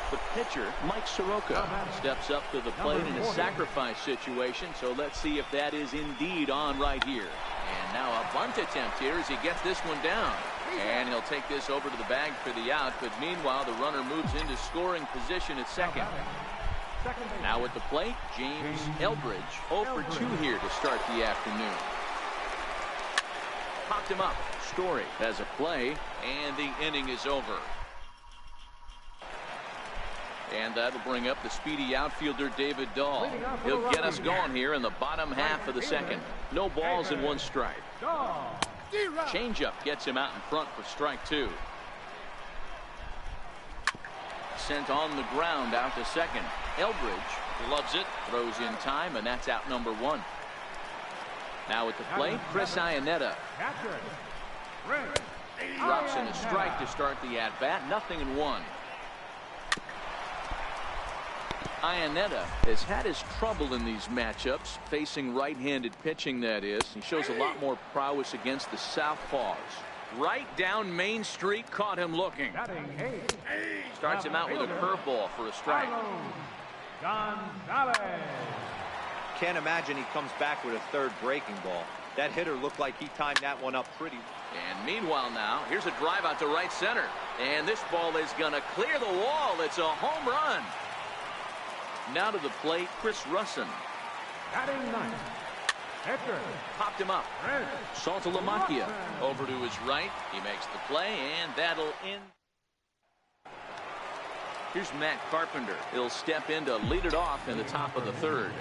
The pitcher, Mike Soroka, steps up to the plate in a sacrifice situation. So let's see if that is indeed on right here. And now a bunt attempt here as he gets this one down. And he'll take this over to the bag for the out. But meanwhile, the runner moves into scoring position at second. Now at the plate, James Eldridge, 0 for 2 here to start the afternoon. Popped him up. Story has a play, and the inning is over. And that'll bring up the speedy outfielder David Dahl. He'll get us going here in the bottom half of the second. No balls and 1 strike. Changeup gets him out in front for strike 2. Sent on the ground out to second. Eldridge loves it, throws in time, and that's out number 1. Now at the plate, Chris Iannetta. Drops in a strike to start the at-bat. 0-1. Iannetta has had his trouble in these matchups, facing right-handed pitching, that is. He shows a lot more prowess against the southpaws. Right down Main Street, caught him looking. Starts him out with a curveball for a strike. Can't imagine he comes back with a third breaking ball. That hitter looked like he timed that one up pretty. And meanwhile now, here's a drive out to right center. And this ball is going to clear the wall. It's a home run. Now to the plate, Chris Russin. Popped him up. Saltalamacchia over to his right. He makes the play, and that'll end. Here's Matt Carpenter. He'll step in to lead it off in the top of the third.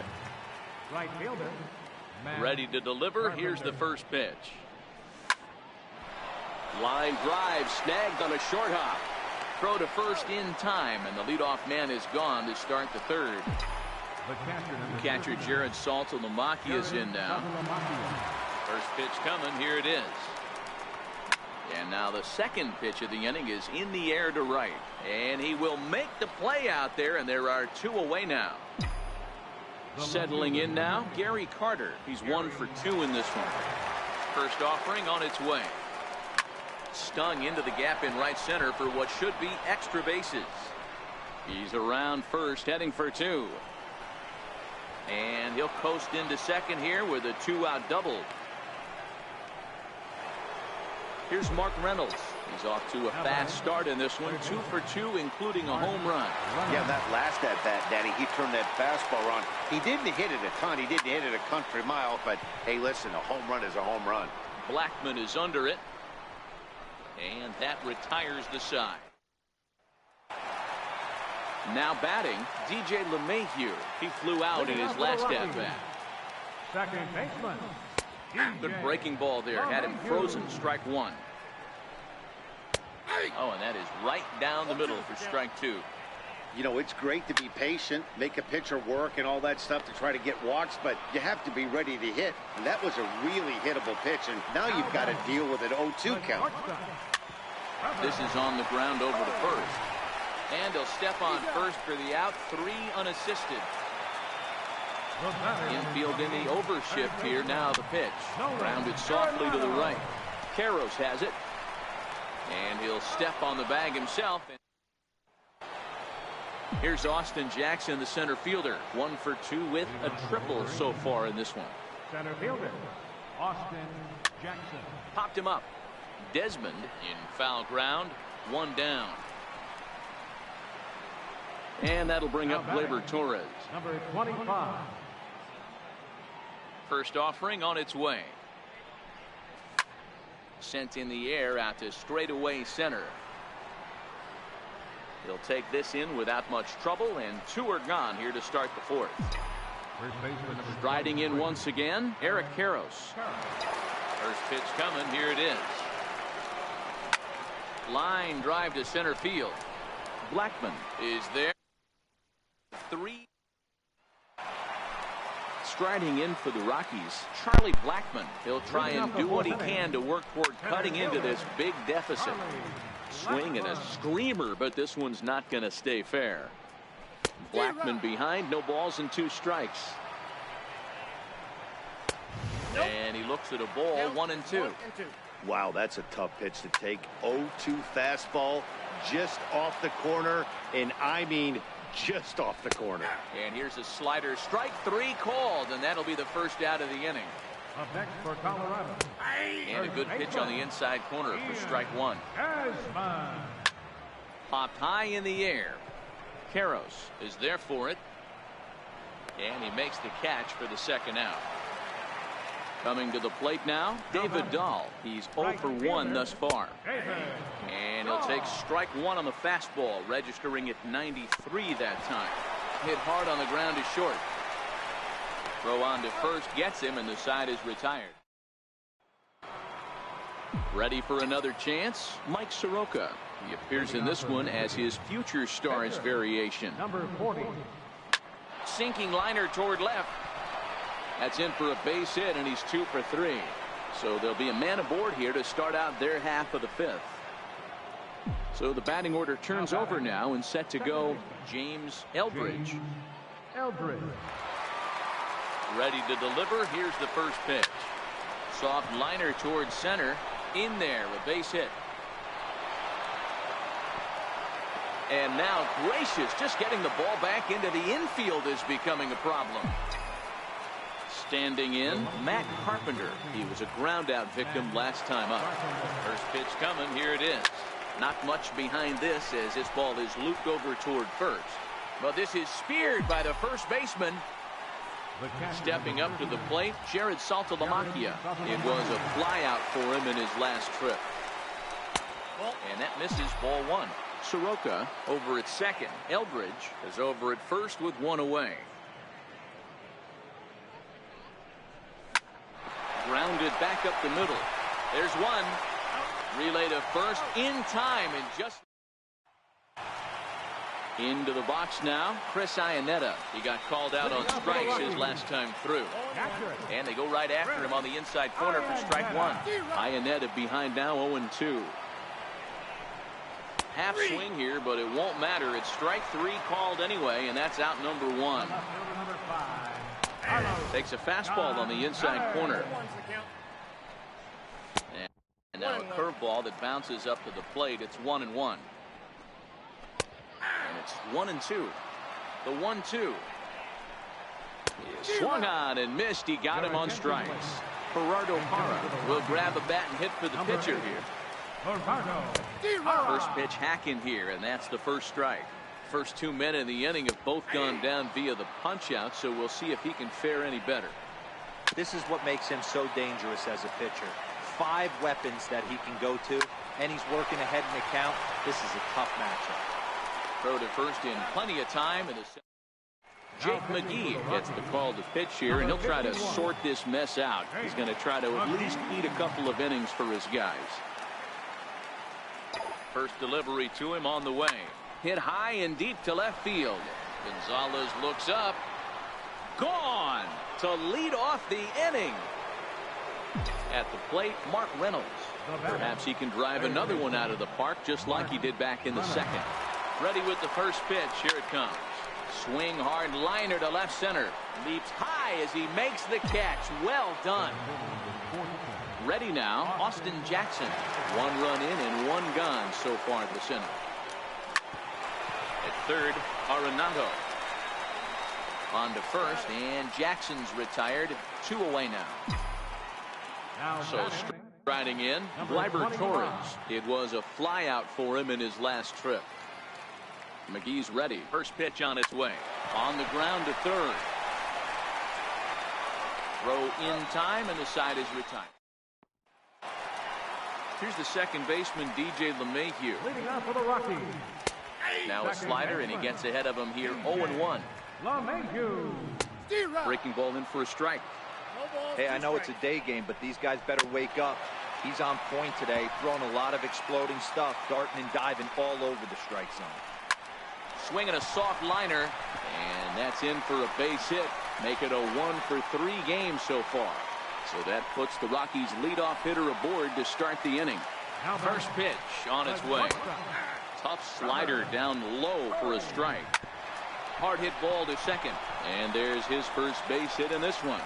Right fielder. Ready to deliver. Here's the first pitch. Line drive snagged on a short hop. Throw to first in time, and the leadoff man is gone to start the third. Catcher Jared Saltalamacchia is in now. First pitch coming. Here it is. And now the second pitch of the inning is in the air to right. And he will make the play out there, and there are 2 away now. Settling in now, Gary Carter. He's 1 for 2 in this one. First offering on its way. Stung into the gap in right center for what should be extra bases. He's around first, heading for 2. And he'll coast into second here with a 2-out double. Here's Mark Reynolds. He's off to a fast start in this one. 2 for 2, including a home run. Yeah, that last at-bat, Daddy, he turned that fastball on. He didn't hit it a ton. He didn't hit it a country mile. But, hey, listen, a home run is a home run. Blackman is under it. And that retires the side. Now batting, DJ LeMahieu. He flew out in his last at-bat. Second baseman. Good breaking ball there. Had him frozen. Strike 1. Oh, and that is right down the middle for strike 2. You know, it's great to be patient, make a pitcher work and all that stuff to try to get walks, but you have to be ready to hit. And that was a really hittable pitch, and now you've got to deal with an 0-2 count. This is on the ground over to first. And he'll step on first for the out. 3 unassisted. Infield in the overshift here. Now the pitch. Grounded softly to the right. Karros has it. And he'll step on the bag himself. Here's Austin Jackson, the center fielder. 1 for 2 with a triple so far in this one. Center fielder, Austin Jackson. Popped him up. Desmond in foul ground. 1 down. And that'll bring up Gleyber Torres. Number 25. First offering on its way. Sent in the air out to straightaway center. He'll take this in without much trouble, and 2 are gone here to start the fourth. Striding in once again, Eric Karros. First pitch coming. Here it is. Line drive to center field. Blackman is there. 3. Striding in for the Rockies, Charlie Blackman. He'll try and do what he can to work toward cutting into this big deficit. Swing and a screamer, but this one's not going to stay fair. Blackman behind, no balls and 2 strikes. And he looks at a ball, 1-2. Wow, that's a tough pitch to take. 0-2 fastball just off the corner, and I mean just off the corner. And here's a slider, strike 3 called, and that'll be the first out of the inning. Up next for Colorado. And a good pitch on the inside corner for strike 1. Popped high in the air. Karros is there for it. And he makes the catch for the second out. Coming to the plate now, David Dahl. He's 0 for 1 thus far. And he'll take strike 1 on the fastball, registering at 93 that time. Hit hard on the ground to short. Throw on to first gets him, and the side is retired. Ready for another chance, Mike Soroka. He appears in this one as his future stars variation. Number 40. Sinking liner toward left. That's in for a base hit, and he's 2 for 3. So there'll be a man aboard here to start out their half of the 5th. So the batting order turns over now, and set to go James Eldridge. Ready to deliver. Here's the first pitch. Soft liner towards center. In there, a base hit. And now Gracious, just getting the ball back into the infield is becoming a problem. Standing in, Matt Carpenter. He was a ground out victim last time up. First pitch coming. Here it is. Not much behind this as this ball is looped over toward first. But this is speared by the first baseman. Stepping up to the plate, Jared Saltalamacchia. It was a flyout for him in his last trip. And that misses, ball 1. Soroka over at second. Eldridge is over at first with 1 away. Grounded back up the middle. There's 1. Relay to first in time, and just into the box now, Chris Iannetta. He got called out on strikes his last time through. And they go right after him on the inside corner for strike 1. Iannetta behind now, 0-2. Half swing here, but it won't matter. It's strike 3 called anyway, and that's out number 1. Takes a fastball on the inside corner. And now a curveball that bounces up to the plate. It's 1-1. And it's 1-2. The 1-2. He swung on and missed. He got him on strikes. Gerardo Parra will grab a bat and hit for the pitcher here. First pitch hacking here, and that's the first strike. First 2 men in the inning have both gone down via the punch out, so we'll see if he can fare any better. This is what makes him so dangerous as a pitcher. 5 weapons that he can go to, and he's working ahead in the count. This is a tough matchup. Throw to first in plenty of time. And Jake McGee gets the call to pitch here, and he'll try to sort this mess out. He's going to try to at least eat a couple of innings for his guys. First delivery to him on the way. Hit high and deep to left field. Gonzalez looks up. Gone to lead off the inning. At the plate, Mark Reynolds. Perhaps he can drive another one out of the park just like he did back in the second. Ready with the first pitch. Here it comes. Swing hard liner to left center. Leaps high as he makes the catch. Well done. Ready now, Austin Jackson. 1 run in and 1 gone so far this inning. At third, Arenado. On to first, and Jackson's retired. 2 away now. So striding in, Gleyber Torres. It was a flyout for him in his last trip. McGee's ready. First pitch on its way. On the ground to third. Throw in time, and the side is retired. Here's the second baseman, DJ LeMahieu. Leading off for the Rockies. Now a slider, and he gets ahead of him here, 0-1. LeMahieu. Breaking ball in for a strike. Hey, I know it's a day game, but these guys better wake up. He's on point today, throwing a lot of exploding stuff, darting and diving all over the strike zone. Swinging a soft liner, and that's in for a base hit. Make it a 1 for 3 game so far. So that puts the Rockies' leadoff hitter aboard to start the inning. First pitch on its way. Tough slider down low for a strike. Hard hit ball to second, and there's his first base hit in this one.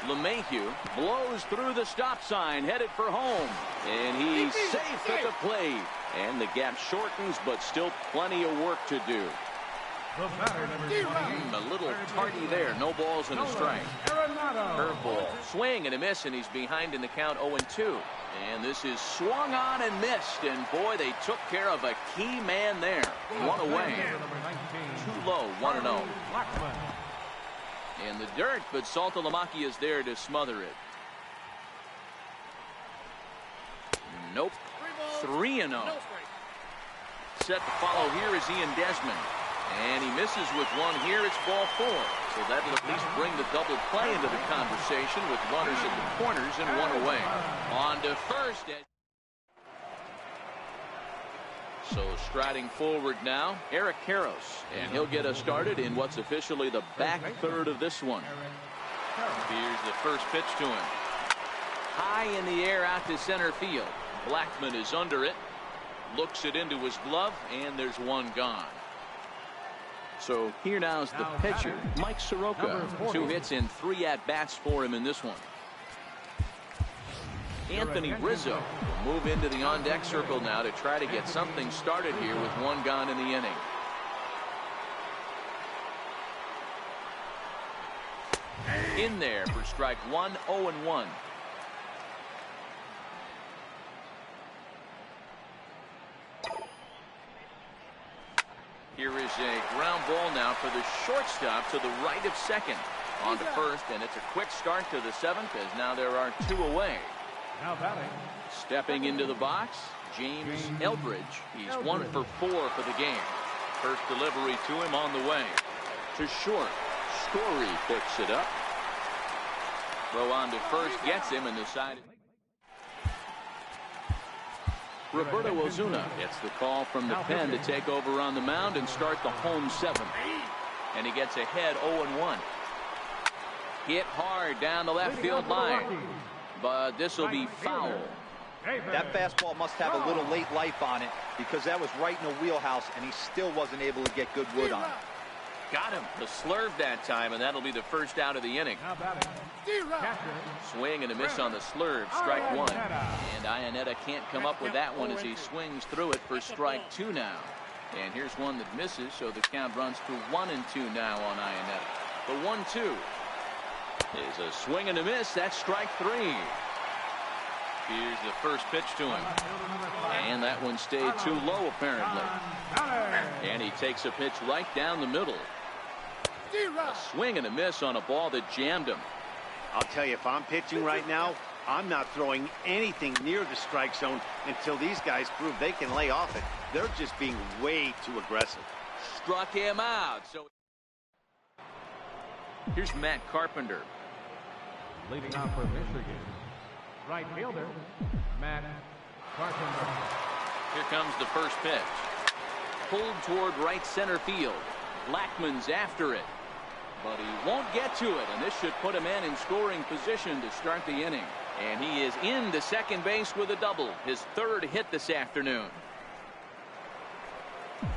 LeMahieu blows through the stop sign, headed for home. And he's safe at the plate. And the gap shortens, but still plenty of work to do. The batter, number 28. A little tardy there. No balls and a strike. Curveball. Swing and a miss, and he's behind in the count 0-2. And this is swung on and missed. And boy, they took care of a key man there. One away. Too low, 1-0. In the dirt, but Saltalamacchia is there to smother it. Nope. 3-0. Set to follow here is Ian Desmond. And he misses with one here. It's ball 4. So that'll at least bring the double play into the conversation with runners at the corners and one away. On to first. So striding forward now, Eric Karros. And he'll get us started in what's officially the back third of this one. Here's the first pitch to him. High in the air out to center field. Blackman is under it. Looks it into his glove, and there's one gone. So here now is the pitcher, Mike Soroka. 2 hits and 3 at-bats for him in this one. Anthony Rizzo will move into the on-deck circle now to try to get something started here with one gone in the inning. In there for strike 1, 0-1. Here is a ground ball now for the shortstop to the right of second. On to first, and it's a quick start to the 7th as now there are 2 away. Now batting. Stepping into the box, James Eldridge. He's 1 for 4 for the game. First delivery to him on the way. To short. Story picks it up. Throw on to first gets him, and the side. Roberto Ozuna gets the call from the pen to take over on the mound and start the home 7th. And he gets ahead 0-1. Hit hard down the left field line. But this will be foul. That fastball must have a little late life on it because that was right in the wheelhouse and he still wasn't able to get good wood on it. Got him. The slurve that time, and that'll be the first out of the inning. Swing and a miss on the slurve, strike 1. And Iannetta can't come up with that one as he swings through it for strike 2 now. And here's one that misses, so the count runs to 1-2 now on Iannetta. The 1-2 is a swing and a miss. That's strike 3. Here's the first pitch to him. And that one stayed too low, apparently. And he takes a pitch right down the middle. A swing and a miss on a ball that jammed him. I'll tell you, if I'm pitching right now, I'm not throwing anything near the strike zone until these guys prove they can lay off it. They're just being way too aggressive. Struck him out. So here's Matt Carpenter. Leading off for Michigan, right fielder, Matt Carpenter. Here comes the first pitch. Pulled toward right center field. Blackman's after it. But he won't get to it, and this should put a man in scoring position to start the inning. And he is into second base with a double, his 3rd hit this afternoon.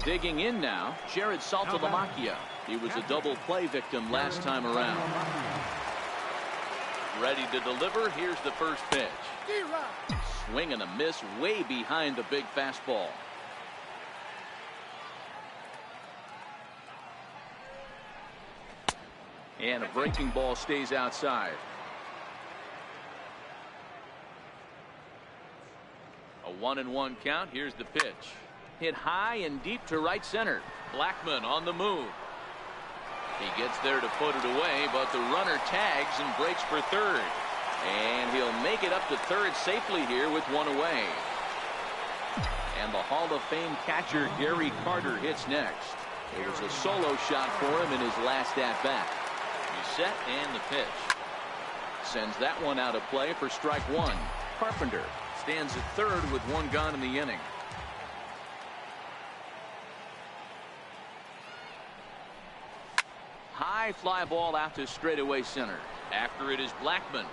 Digging in now, Jared Saltalamacchia. He was a double play victim last time around. Ready to deliver. Here's the first pitch. Swing and a miss way behind the big fastball. And a breaking ball stays outside. A 1-1 count. Here's the pitch. Hit high and deep to right center. Blackman on the move. He gets there to put it away, but the runner tags and breaks for third. And he'll make it up to third safely here with one away. And the Hall of Fame catcher Gary Carter hits next. It was a solo shot for him in his last at-bat. He's set and the pitch. Sends that one out of play for strike 1. Carpenter stands at third with one gone in the inning. High fly ball out to straightaway center. After it is Blackman.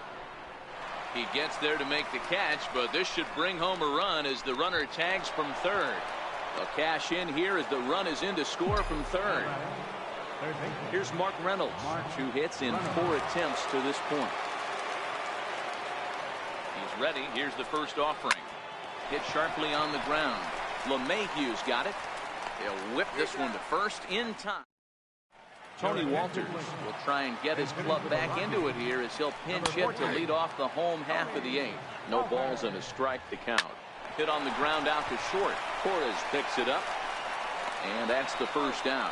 He gets there to make the catch, but this should bring home a run as the runner tags from third. A cash in here as the run is in to score from third. Here's Mark Reynolds. 2 hits in 4 attempts to this point. ready. Here's the first offering. Hit sharply on the ground. LeMahieu's got it. He'll whip this one to first in time. Tony Walters will try and get his club back into it here as he'll pinch hit to lead off the home half of the 8th. No balls and a strike to count. Hit on the ground out to short. Torres picks it up, and that's the first out.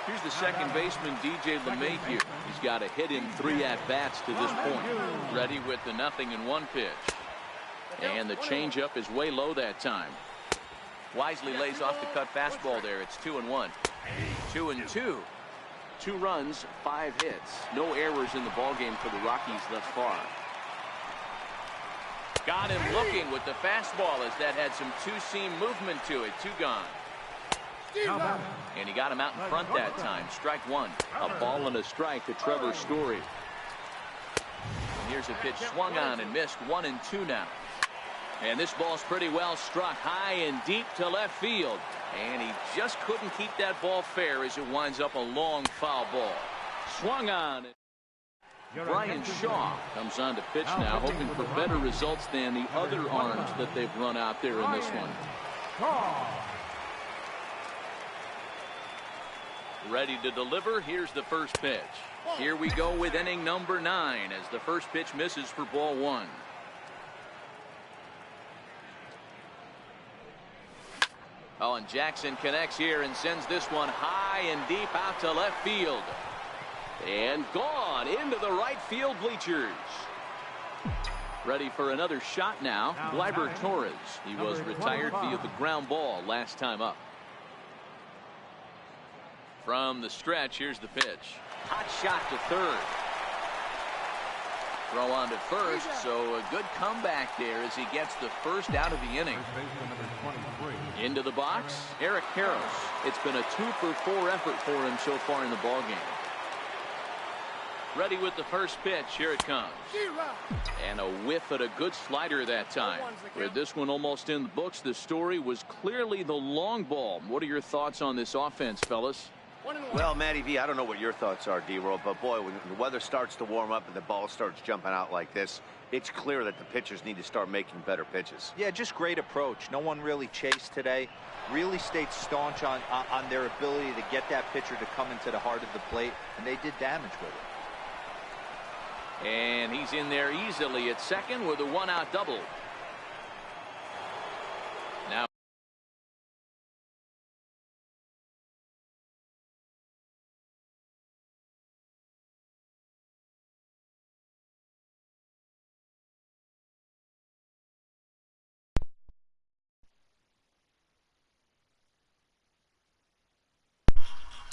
Here's the second baseman, DJ LeMahieu. He's got a hit in 3 at-bats to this point. Ready with the 0-1 pitch. And the changeup is way low that time. Wisely lays off the cut fastball there. It's 2-1. 2-2. 2 runs, 5 hits. No errors in the ballgame for the Rockies thus far. Got him looking with the fastball as that had some two-seam movement to it. 2 gone. And he got him out in front that time. Strike 1. A ball and a strike to Trevor Story. And here's a pitch swung on and missed. 1-2 now. And this ball's pretty well struck high and deep to left field. And he just couldn't keep that ball fair as it winds up a long foul ball. Swung on. Brian Shaw comes on to pitch now, hoping for better results than the other arms that they've run out there in this one. Ready to deliver. Here's the first pitch. Here we go with inning number 9 as the first pitch misses for ball 1. Oh, and Jackson connects here and sends this one high and deep out to left field. And gone into the right field bleachers. Ready for another shot now. Gleyber Torres. He was retired via the ground ball last time up. From the stretch, here's the pitch. Hot shot to third. Throw on to first, so a good comeback there as he gets the first out of the inning. Into the box, Eric Karros. It's been a 2-for-4 effort for him so far in the ballgame. Ready with the first pitch. Here it comes. And a whiff at a good slider that time. With this one almost in the books, the Story was clearly the long ball. What are your thoughts on this offense, fellas? Well, Matty V, I don't know what your thoughts are, D-Roll, but boy, when the weather starts to warm up and the ball starts jumping out like this, it's clear that the pitchers need to start making better pitches. Yeah, just great approach. No one really chased today. Really stayed staunch on their ability to get that pitcher to come into the heart of the plate, and they did damage with it. And he's in there easily at second with a 1-out double. Now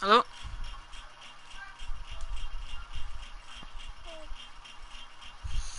Hello?